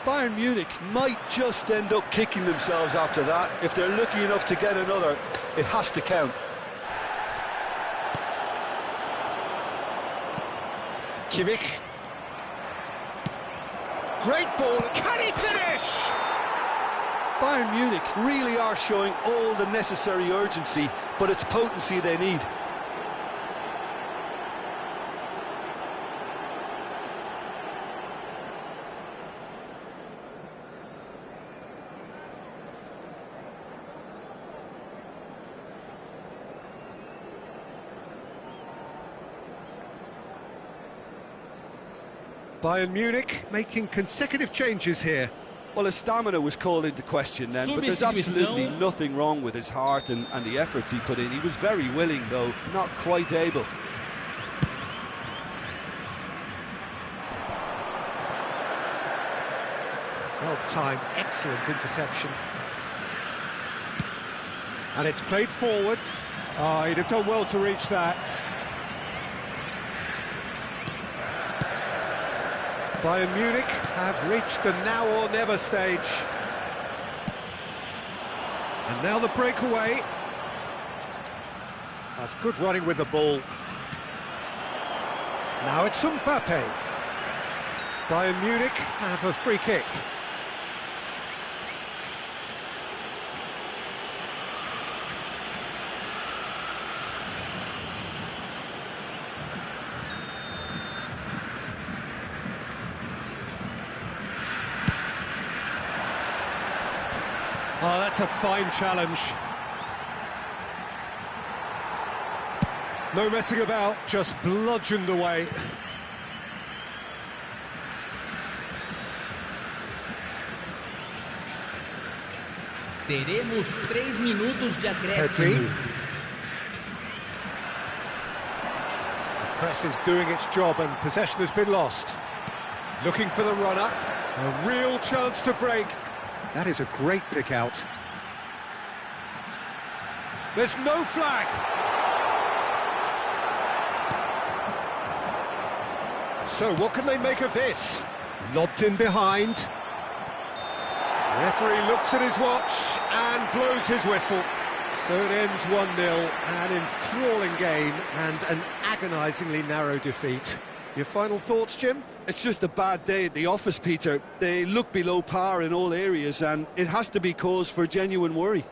Bayern Munich might just end up kicking themselves after that. If they're lucky enough to get another, it has to count. Kimmich. Great ball. Can he finish? Bayern Munich really are showing all the necessary urgency, but it's potency they need. Bayern Munich making consecutive changes here. Well, his stamina was called into question then, but there's absolutely nothing wrong with his heart and the efforts he put in. He was very willing, though, not quite able. Well-timed, excellent interception. And it's played forward. Oh, he'd have done well to reach that. Bayern Munich have reached the now or never stage. And now the breakaway. That's good running with the ball. Now it's Mbappe. Bayern Munich have a free kick. Oh, that's a fine challenge. No messing about, just bludgeoned away. Teremos 3 minutos de acréscimo. The press is doing its job and possession has been lost. Looking for the runner. A real chance to break. That is a great pick out. There's no flag. So what can they make of this? Lobbed in behind. The referee looks at his watch and blows his whistle. So it ends 1-0, an enthralling game and an agonisingly narrow defeat. Your final thoughts, Jim? It's just a bad day at the office, Peter. They look below par in all areas, and it has to be cause for genuine worry.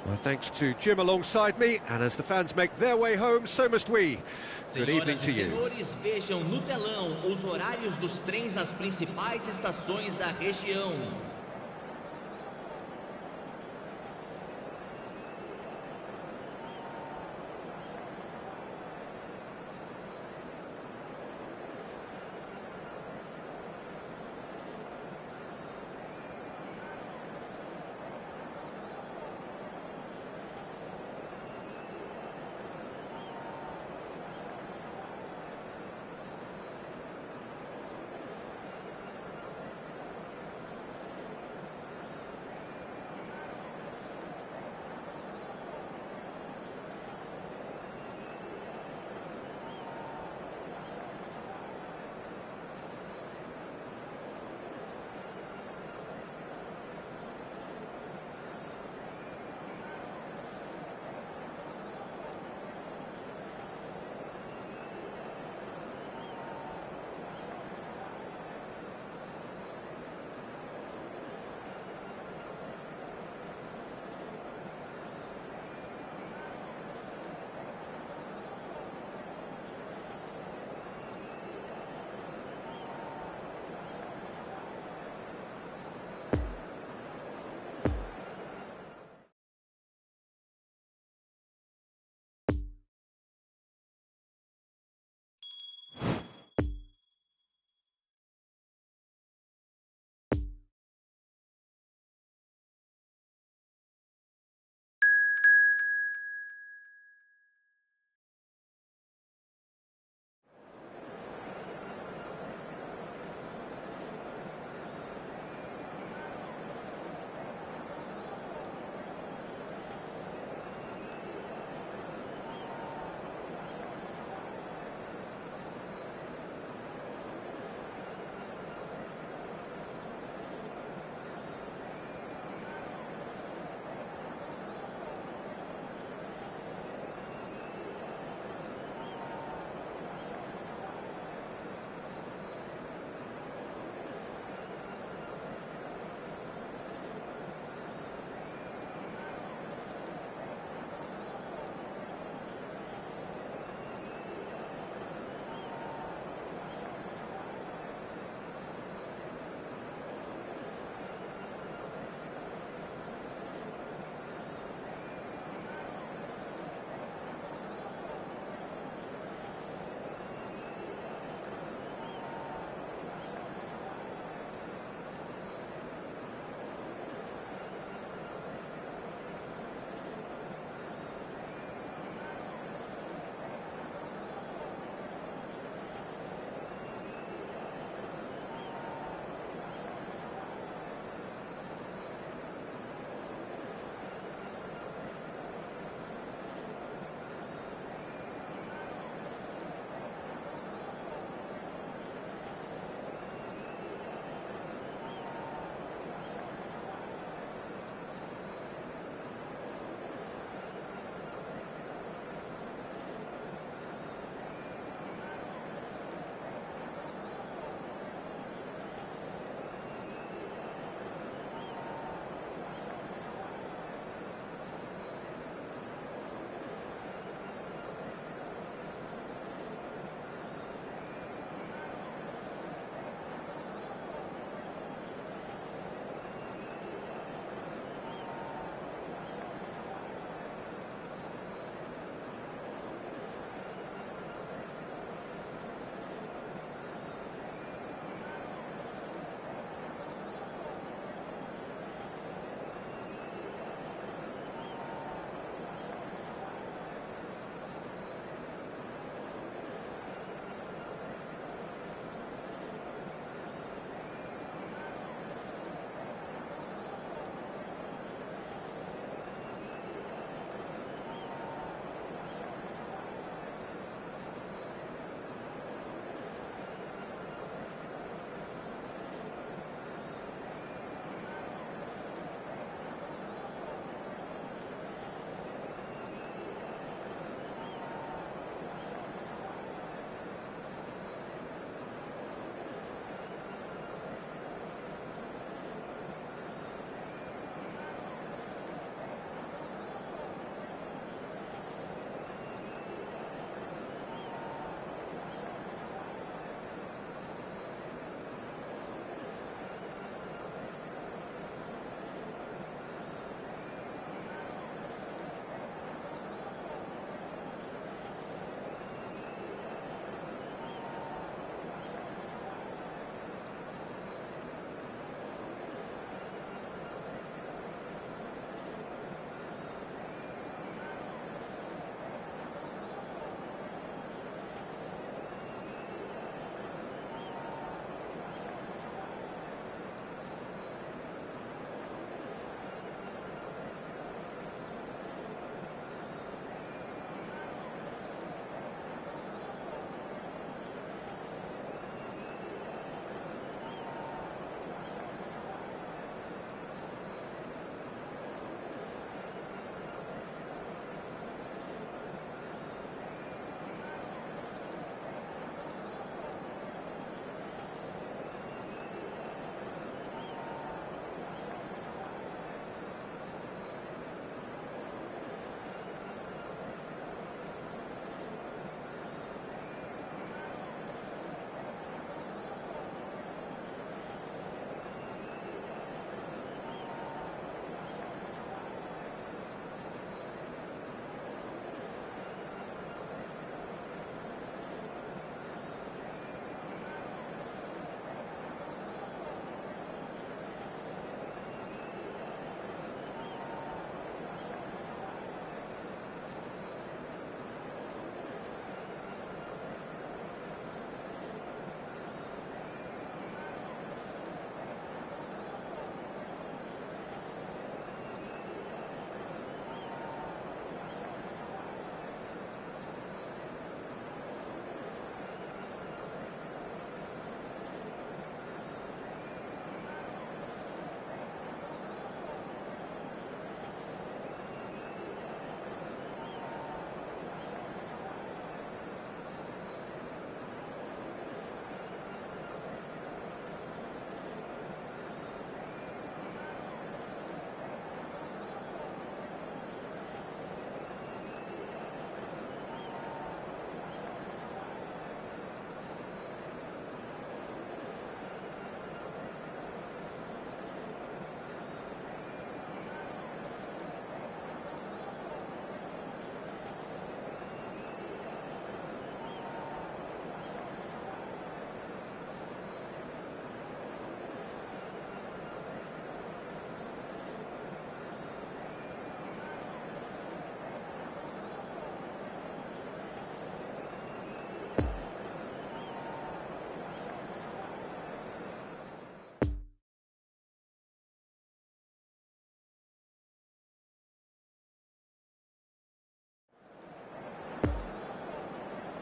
Well, thanks to Jim alongside me, and as the fans make their way home, so must we. Good evening to you. Senhoras e senhores, vejam no telão os horários dos trens nas principais estações da região.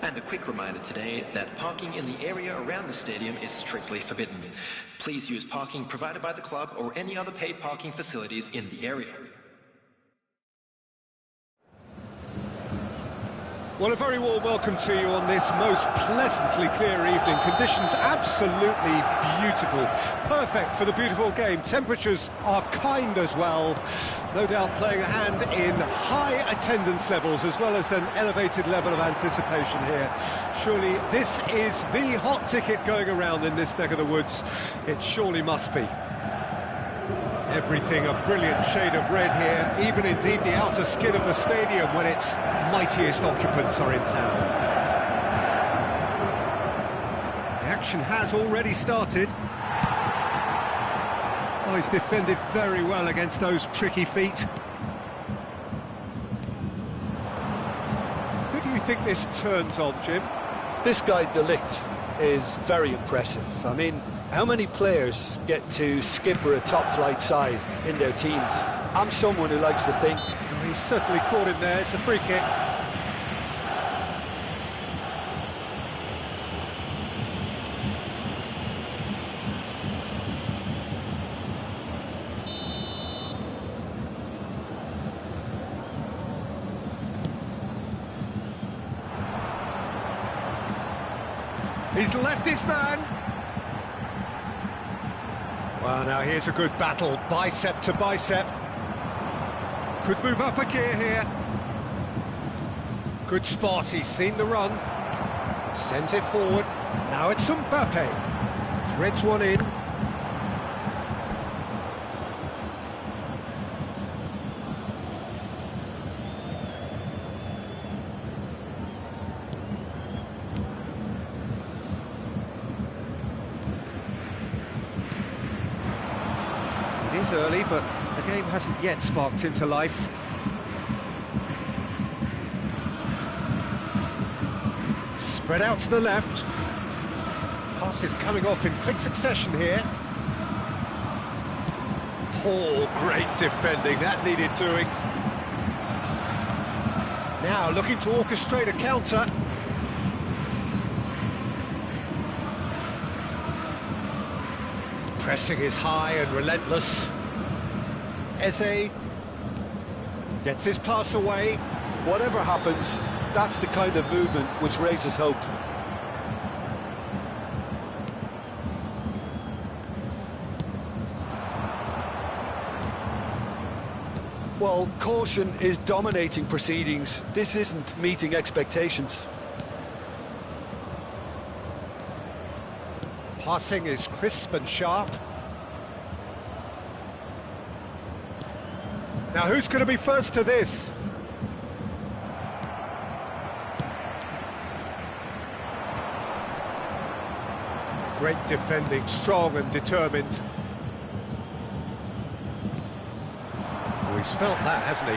And a quick reminder today that parking in the area around the stadium is strictly forbidden. Please use parking provided by the club or any other paid parking facilities in the area. Well, a very warm welcome to you on this most pleasantly clear evening. Conditions absolutely beautiful. Perfect for the beautiful game. Temperatures are kind as well. No doubt playing a hand in high attendance levels as well as an elevated level of anticipation here. Surely this is the hot ticket going around in this neck of the woods. It surely must be. Everything a brilliant shade of red here, even indeed the outer skin of the stadium when its mightiest occupants are in town. The action has already started. Oh, he's defended very well against those tricky feet. Who do you think this turns on, Jim? This guy, De Ligt, is very impressive. I mean, how many players get to skipper a top-flight side in their teens? I'm someone who likes to think. Well, he's certainly caught him there. It's a free kick. He's left his man. Well, now here's a good battle, bicep to bicep. Could move up a gear here. Good spot, he's seen the run. Sends it forward. Now it's Mbappe. Threads one in. It is early, but the game hasn't yet sparked into life. Spread out to the left. Pass is coming off in quick succession here. Oh, great defending, that needed doing. Now looking to orchestrate a counter. Pressing is high and relentless. Eze gets his pass away. Whatever happens, that's the kind of movement which raises hope. Well, caution is dominating proceedings. This isn't meeting expectations. Passing is crisp and sharp. Now who's going to be first to this? Great defending, strong and determined. Oh, he's felt that, hasn't he?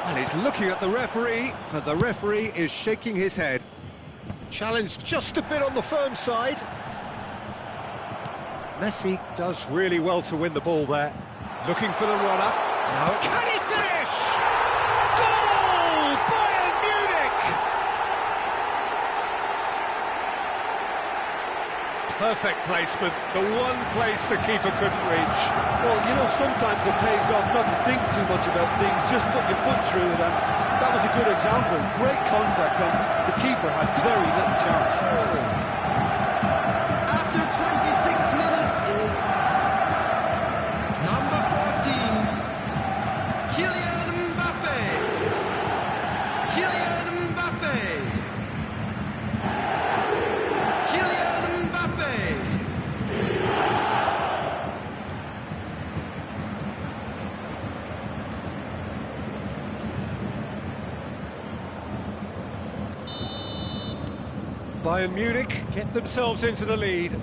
Well, he's looking at the referee, but the referee is shaking his head. Challenge just a bit on the firm side. Messi does really well to win the ball there. Looking for the runner. Now, can he finish? Goal! Bayern Munich! Perfect placement, the one place the keeper couldn't reach. Well, you know, sometimes it pays off not to think too much about things, just put your foot through it, and that was a good example. Great contact, and the keeper had very little chance. After 26 minutes is number 14, Kylian Mbappe. Kylian Mbappe. Kylian Mbappe. Bayern Munich get themselves into the lead.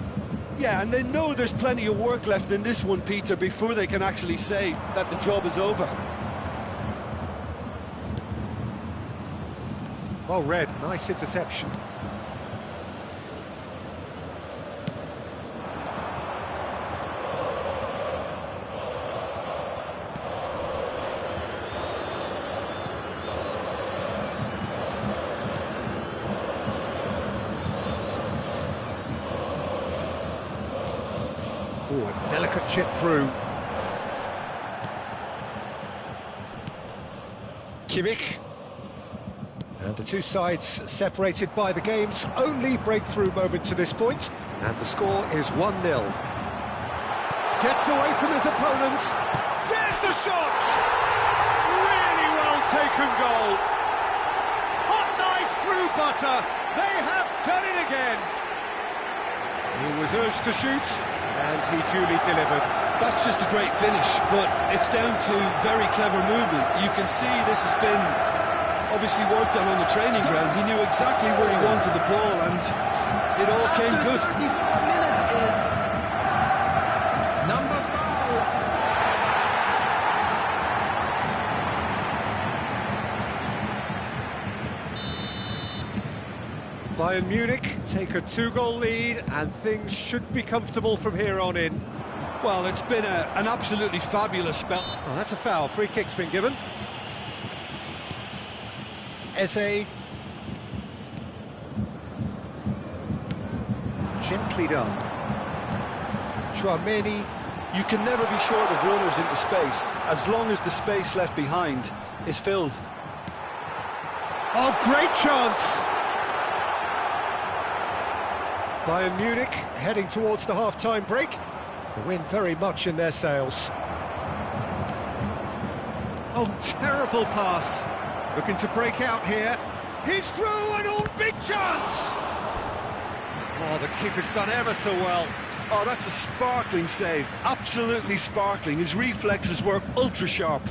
Yeah, and they know there's plenty of work left in this one, Peter, before they can actually say that the job is over. Well read, nice interception. Oh, a delicate chip through. Kimmich. And the two sides separated by the game's only breakthrough moment to this point. And the score is 1-0. Gets away from his opponents. There's the shot! Really well taken goal. Hot knife through butter. They have done it again. He was urged to shoot, and he duly delivered. That's just a great finish, but it's down to very clever movement. You can see this has been obviously worked on the training ground. He knew exactly where he wanted the ball, and it all came good. 34 minutes is number 5. Bayern Munich take a 2-goal lead, and things should be comfortable from here on in. Well, it's been an absolutely fabulous spell. Oh, that's a foul. Free kick's been given. Eze. Gently done. Chouameni. You can never be short of runners into space, as long as the space left behind is filled. Oh, great chance! Bayern Munich heading towards the half-time break. The win very much in their sails. Oh, terrible pass. Looking to break out here. He's through, and all big chance! Oh, the keeper's done ever so well. Oh, that's a sparkling save. Absolutely sparkling. His reflexes work ultra sharp.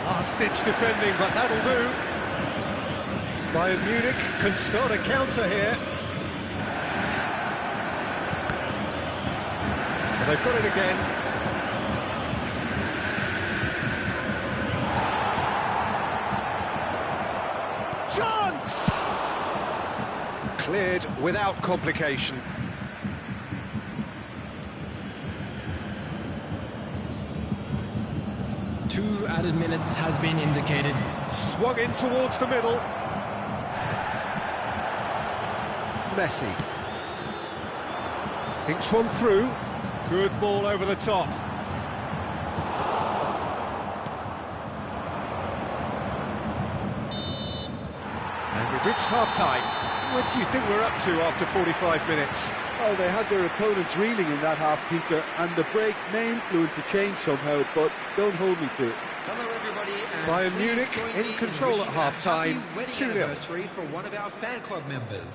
Last-ditch defending, but that'll do. Bayern Munich can start a counter here. And they've got it again. Chance! Cleared without complication. Two added minutes has been indicated. Swung in towards the middle. Messi. Thinks one through. Good ball over the top. And we've reached half-time. What do you think we're up to after 45 minutes? Well, they had their opponents reeling in that half, Peter, and the break may influence a change somehow, but don't hold me to it. Hello, everybody. And Bayern Munich in control at half-time, 2-0. Anniversary for one of our fan club members.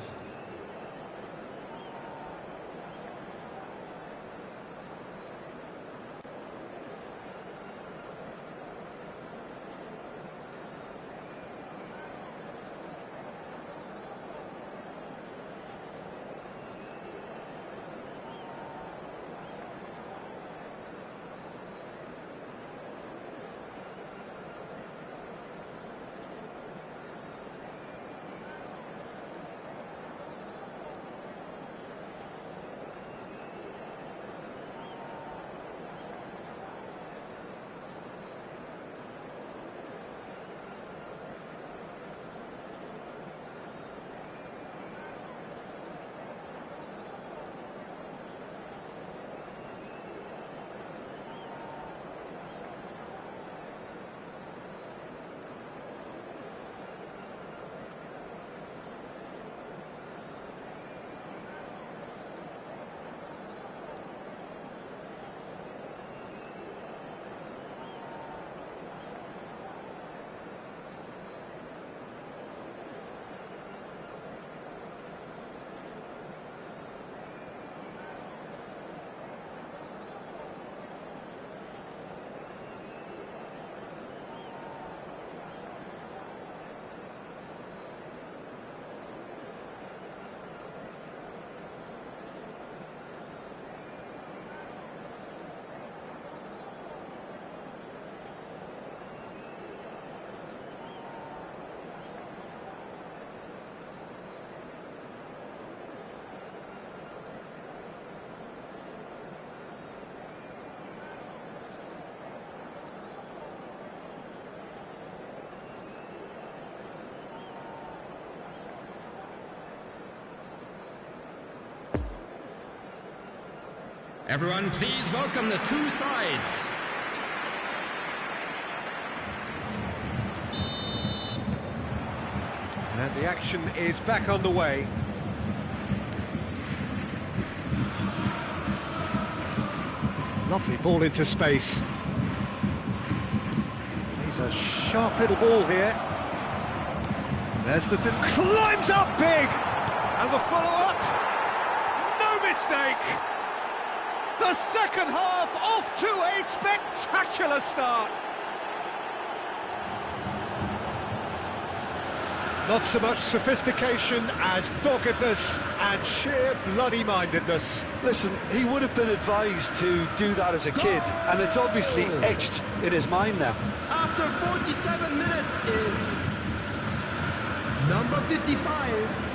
Everyone, please welcome the two sides. And the action is back on the way. Lovely ball into space. He's a sharp little ball here. There's the... climbs up big! And the follow-up! No mistake! The second half off to a spectacular start! Not so much sophistication as doggedness and sheer bloody-mindedness. Listen, he would have been advised to do that as a kid, and it's obviously etched in his mind now. After 47 minutes is number 55.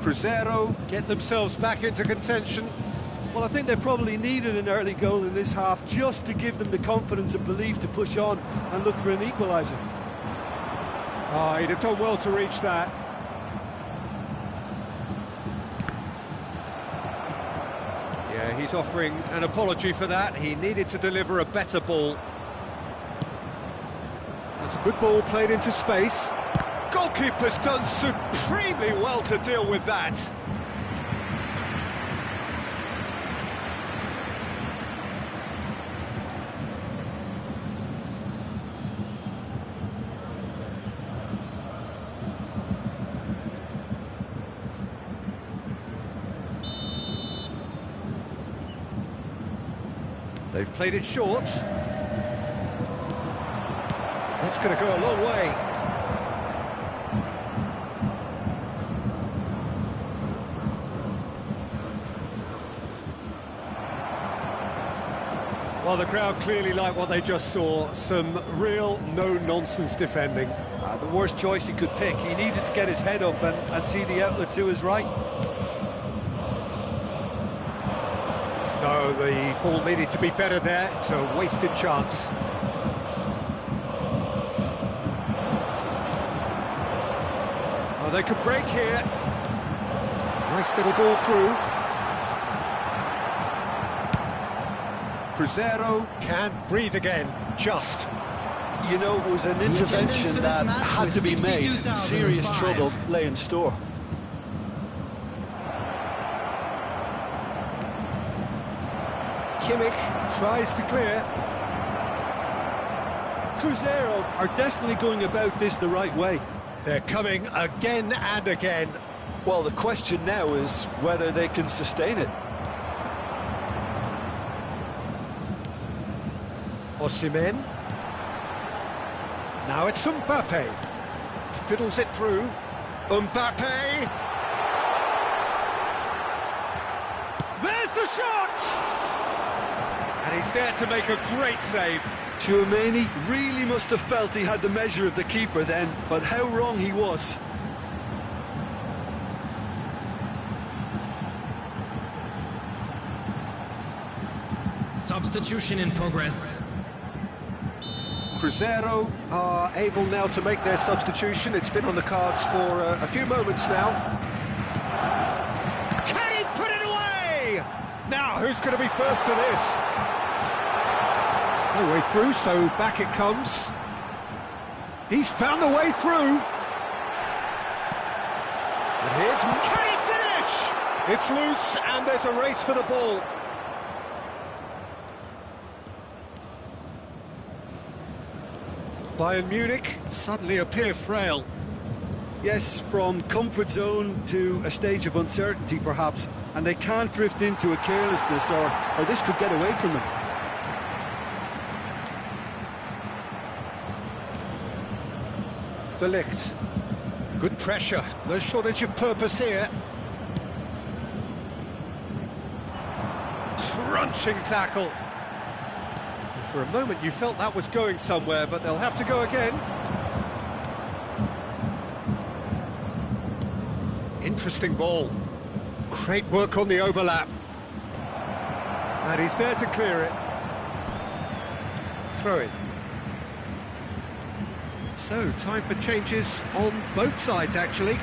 Cruzeiro get themselves back into contention. Well, I think they probably needed an early goal in this half just to give them the confidence and belief to push on and look for an equaliser. Oh, he'd have done well to reach that. Yeah, he's offering an apology for that. He needed to deliver a better ball. That's a good ball played into space. Goalkeeper's done supremely well to deal with that. They've played it short. That's going to go a long way. Well, the crowd clearly like what they just saw. Some real no-nonsense defending. The worst choice he could pick. He needed to get his head up and see the outlet to his right. No, the ball needed to be better there. It's a wasted chance. Oh, they could break here. Nice little ball through. Cruzeiro can't breathe again, just. You know, it was an intervention that had to be made. Serious trouble lay in store. Kimmich tries to clear. Cruzeiro are definitely going about this the right way. They're coming again and again. Well, the question now is whether they can sustain it. Osimhen. Now it's Mbappe. Fiddles it through. Mbappe! There's the shot! And he's there to make a great save. Tchouaméni really must have felt he had the measure of the keeper then, but how wrong he was. Substitution in progress. Cruzeiro are able now to make their substitution. It's been on the cards for a few moments now. Can he put it away? Now, who's going to be first to this? No way through, so back it comes. He's found the way through. And here's... Can he finish? It's loose, and there's a race for the ball. Bayern Munich suddenly appear frail. Yes, from comfort zone to a stage of uncertainty perhaps, and they can't drift into a carelessness or this could get away from them. De Ligt. Good pressure, no shortage of purpose here. Crunching tackle. For a moment you felt that was going somewhere, but they'll have to go again. Interesting ball. Great work on the overlap. And he's there to clear it. Throw it. So, time for changes on both sides, actually.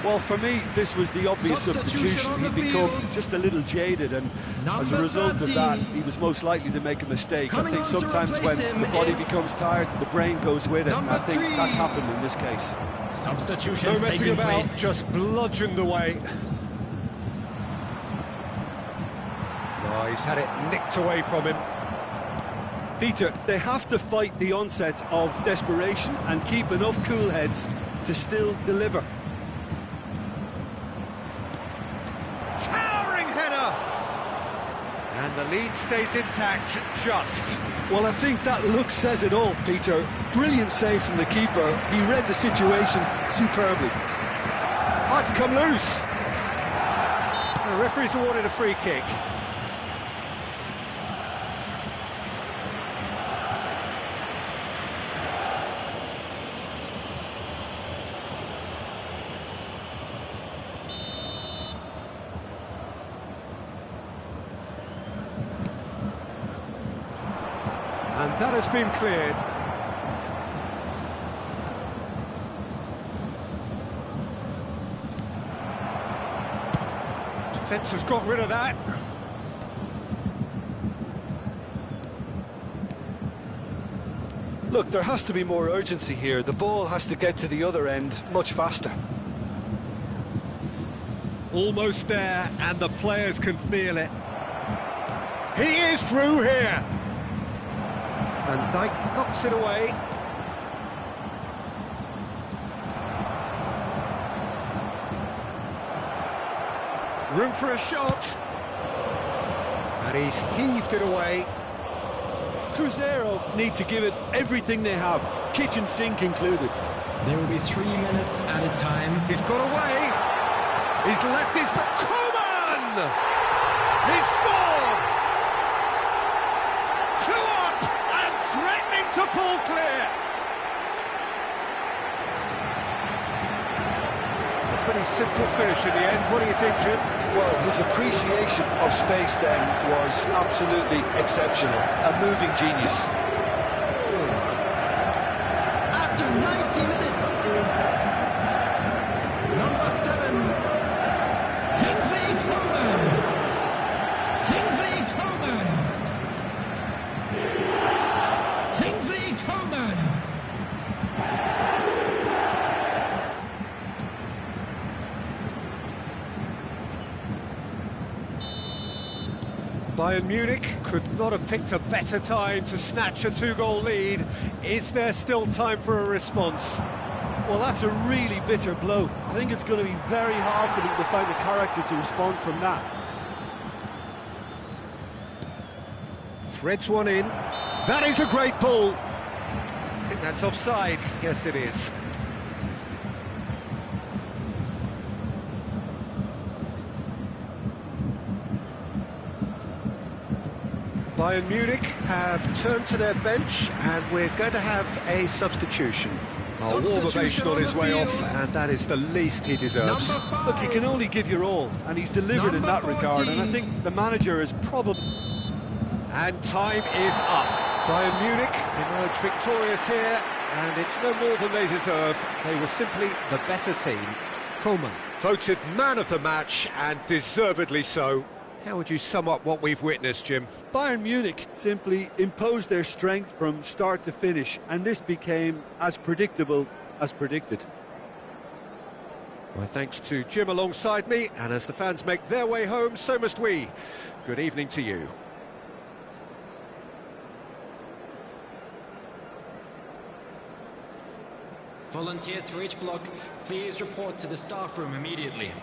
Well, for me, this was the obvious substitution. He'd become just a little jaded, and as a result of that, he was most likely to make a mistake. I think sometimes when the body becomes tired, the brain goes with it, and I think that's happened in this case. Substitution. No messing about, just bludgeoned away. Oh, he's had it nicked away from him. Peter, they have to fight the onset of desperation and keep enough cool heads to still deliver. Towering header! And the lead stays intact, just. Well, I think that look says it all, Peter. Brilliant save from the keeper. He read the situation superbly. Oh, it's come loose. The referee's awarded a free kick. And that has been cleared. Defence has got rid of that. Look, there has to be more urgency here. The ball has to get to the other end much faster. Almost there, and the players can feel it. He is through here. Van Dijk knocks it away. Room for a shot. And he's heaved it away. Cruzeiro need to give it everything they have, kitchen sink included. There will be 3 minutes added time. He's got away. He's left his... Coman! He's scored! 2 up and threatening to pull clear. A pretty simple finish in the end. What do you think, Jim? Well, his appreciation of space then was absolutely exceptional. A moving genius. After 90 minutes is number 7, Kingsley Coman. Kingsley Coman. Kingsley Coman. Bayern Munich could not have picked a better time to snatch a 2-goal lead. Is there still time for a response? Well, that's a really bitter blow. I think it's going to be very hard for them to find the character to respond from that. Threads one in. That is a great ball. I think that's offside. Yes, it is. Bayern Munich have turned to their bench, and we're going to have a substitution. A warm ovation on his way off, and that is the least he deserves. Look, you can only give your all, and he's delivered in that regard, and I think the manager is probably... And time is up. Bayern Munich emerge victorious here, and it's no more than they deserve. They were simply the better team. Coman voted man of the match, and deservedly so. How would you sum up what we've witnessed, Jim? Bayern Munich simply imposed their strength from start to finish, and this became as predictable as predicted. My thanks to Jim alongside me, and as the fans make their way home, so must we. Good evening to you. Volunteers for each block, please report to the staff room immediately.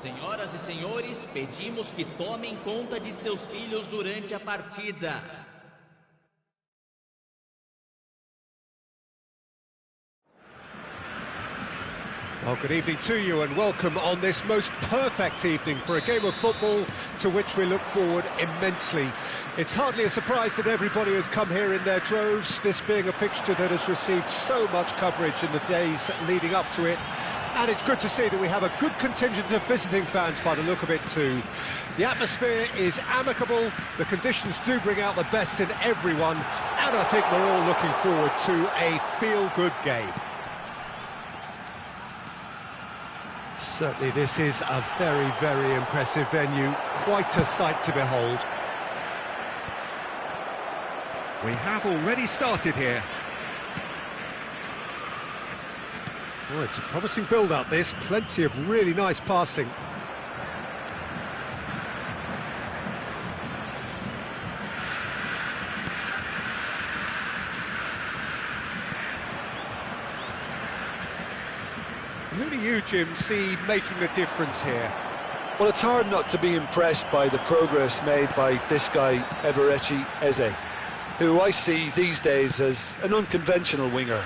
Senhoras e senhores, pedimos que tomem conta de seus filhos durante a partida. Well, good evening to you and welcome on this most perfect evening for a game of football to which we look forward immensely. It's hardly a surprise that everybody has come here in their droves, this being a fixture that has received so much coverage in the days leading up to it. And it's good to see that we have a good contingent of visiting fans by the look of it too. The atmosphere is amicable, the conditions do bring out the best in everyone, and I think we're all looking forward to a feel-good game. Certainly this is a very, very impressive venue, quite a sight to behold. We have already started here. Oh, it's a promising build-up this, plenty of really nice passing. Who do you, Jim, see making the difference here? Well, it's hard not to be impressed by the progress made by this guy, Eberechi Eze, who I see these days as an unconventional winger,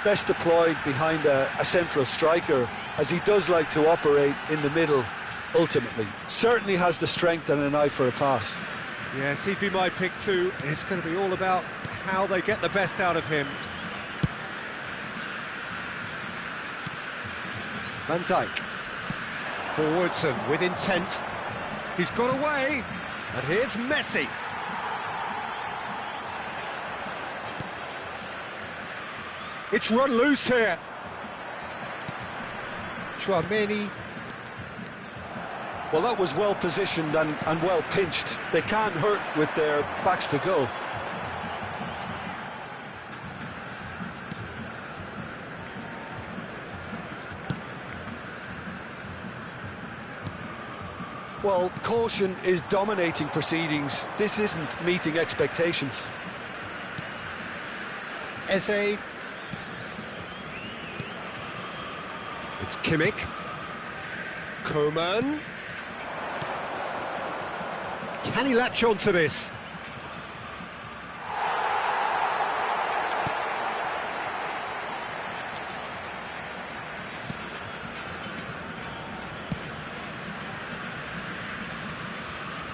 best deployed behind a central striker, as he does like to operate in the middle ultimately. Certainly has the strength and an eye for a pass. Yes, he'd be my pick too. It's going to be all about how they get the best out of him. Van Dijk, forwards and with intent, he's got away, and here's Messi. It's run loose here. Chouameni. Well, that was well positioned and well pinched. They can't hurt with their backs to goal. Well, caution is dominating proceedings. This isn't meeting expectations. Eze. It's Kimmich. Coman. Can he latch on to this?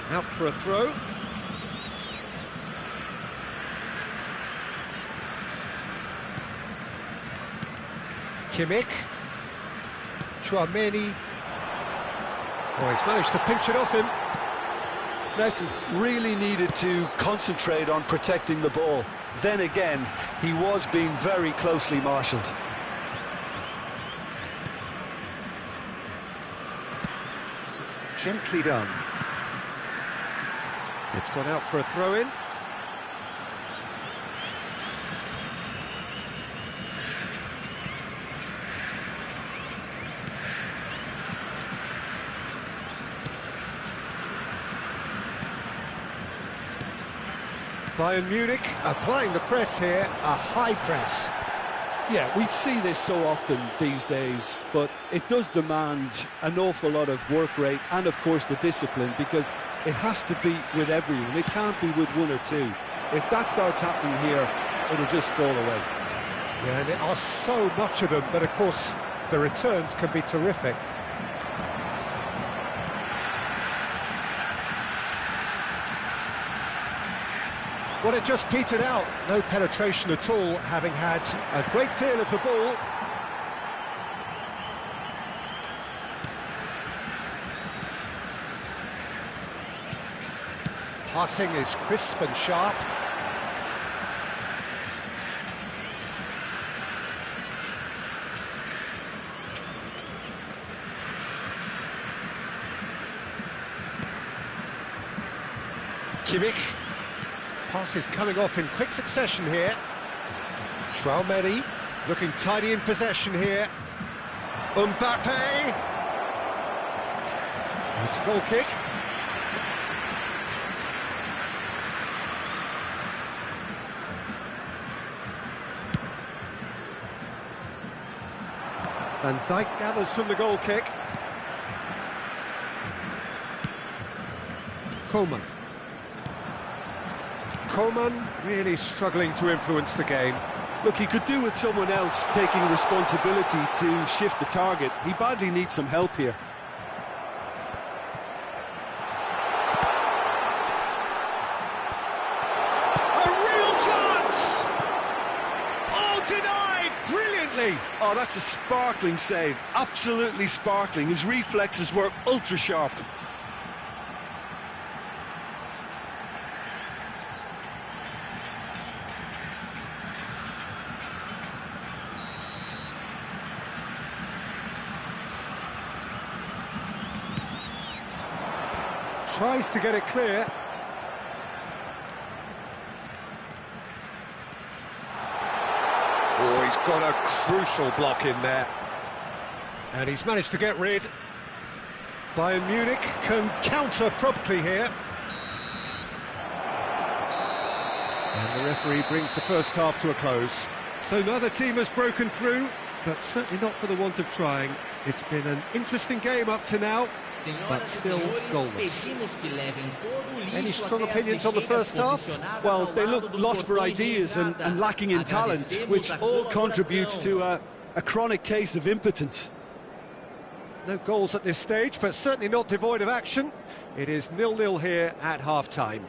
Out for a throw. Kimmich. Chouameni. Oh, he's managed to pinch it off him. Messi really needed to concentrate on protecting the ball. Then again, he was being very closely marshalled. Gently done. It's gone out for a throw-in. Bayern Munich applying the press here, a high press. Yeah, we see this so often these days, but it does demand an awful lot of work rate and, of course, the discipline, because it has to be with everyone. It can't be with one or two. If that starts happening here, it'll just fall away. Yeah, and there are so much of them, but of course the returns can be terrific. Well, it just petered out. No penetration at all, having had a great deal of the ball. Passing is crisp and sharp. Kimmich. Pass is coming off in quick succession here. Chouameni looking tidy in possession here. Mbappe. It's a goal kick. Van Dijk gathers from the goal kick. Coman. Coman really struggling to influence the game. Look, he could do with someone else taking responsibility to shift the target. He badly needs some help here. A real chance! Oh, denied brilliantly! Oh, that's a sparkling save. Absolutely sparkling. His reflexes were ultra sharp. Tries to get it clear. Oh, he's got a crucial block in there. And he's managed to get rid. Bayern Munich can counter promptly here. And the referee brings the first half to a close. So neither team has broken through, but certainly not for the want of trying. It's been an interesting game up to now, but still goalless. Any strong opinions on the first half? Well, they look lost for ideas and lacking in talent, which all contributes to a chronic case of impotence. No goals at this stage, but certainly not devoid of action. It is 0-0 here at half-time.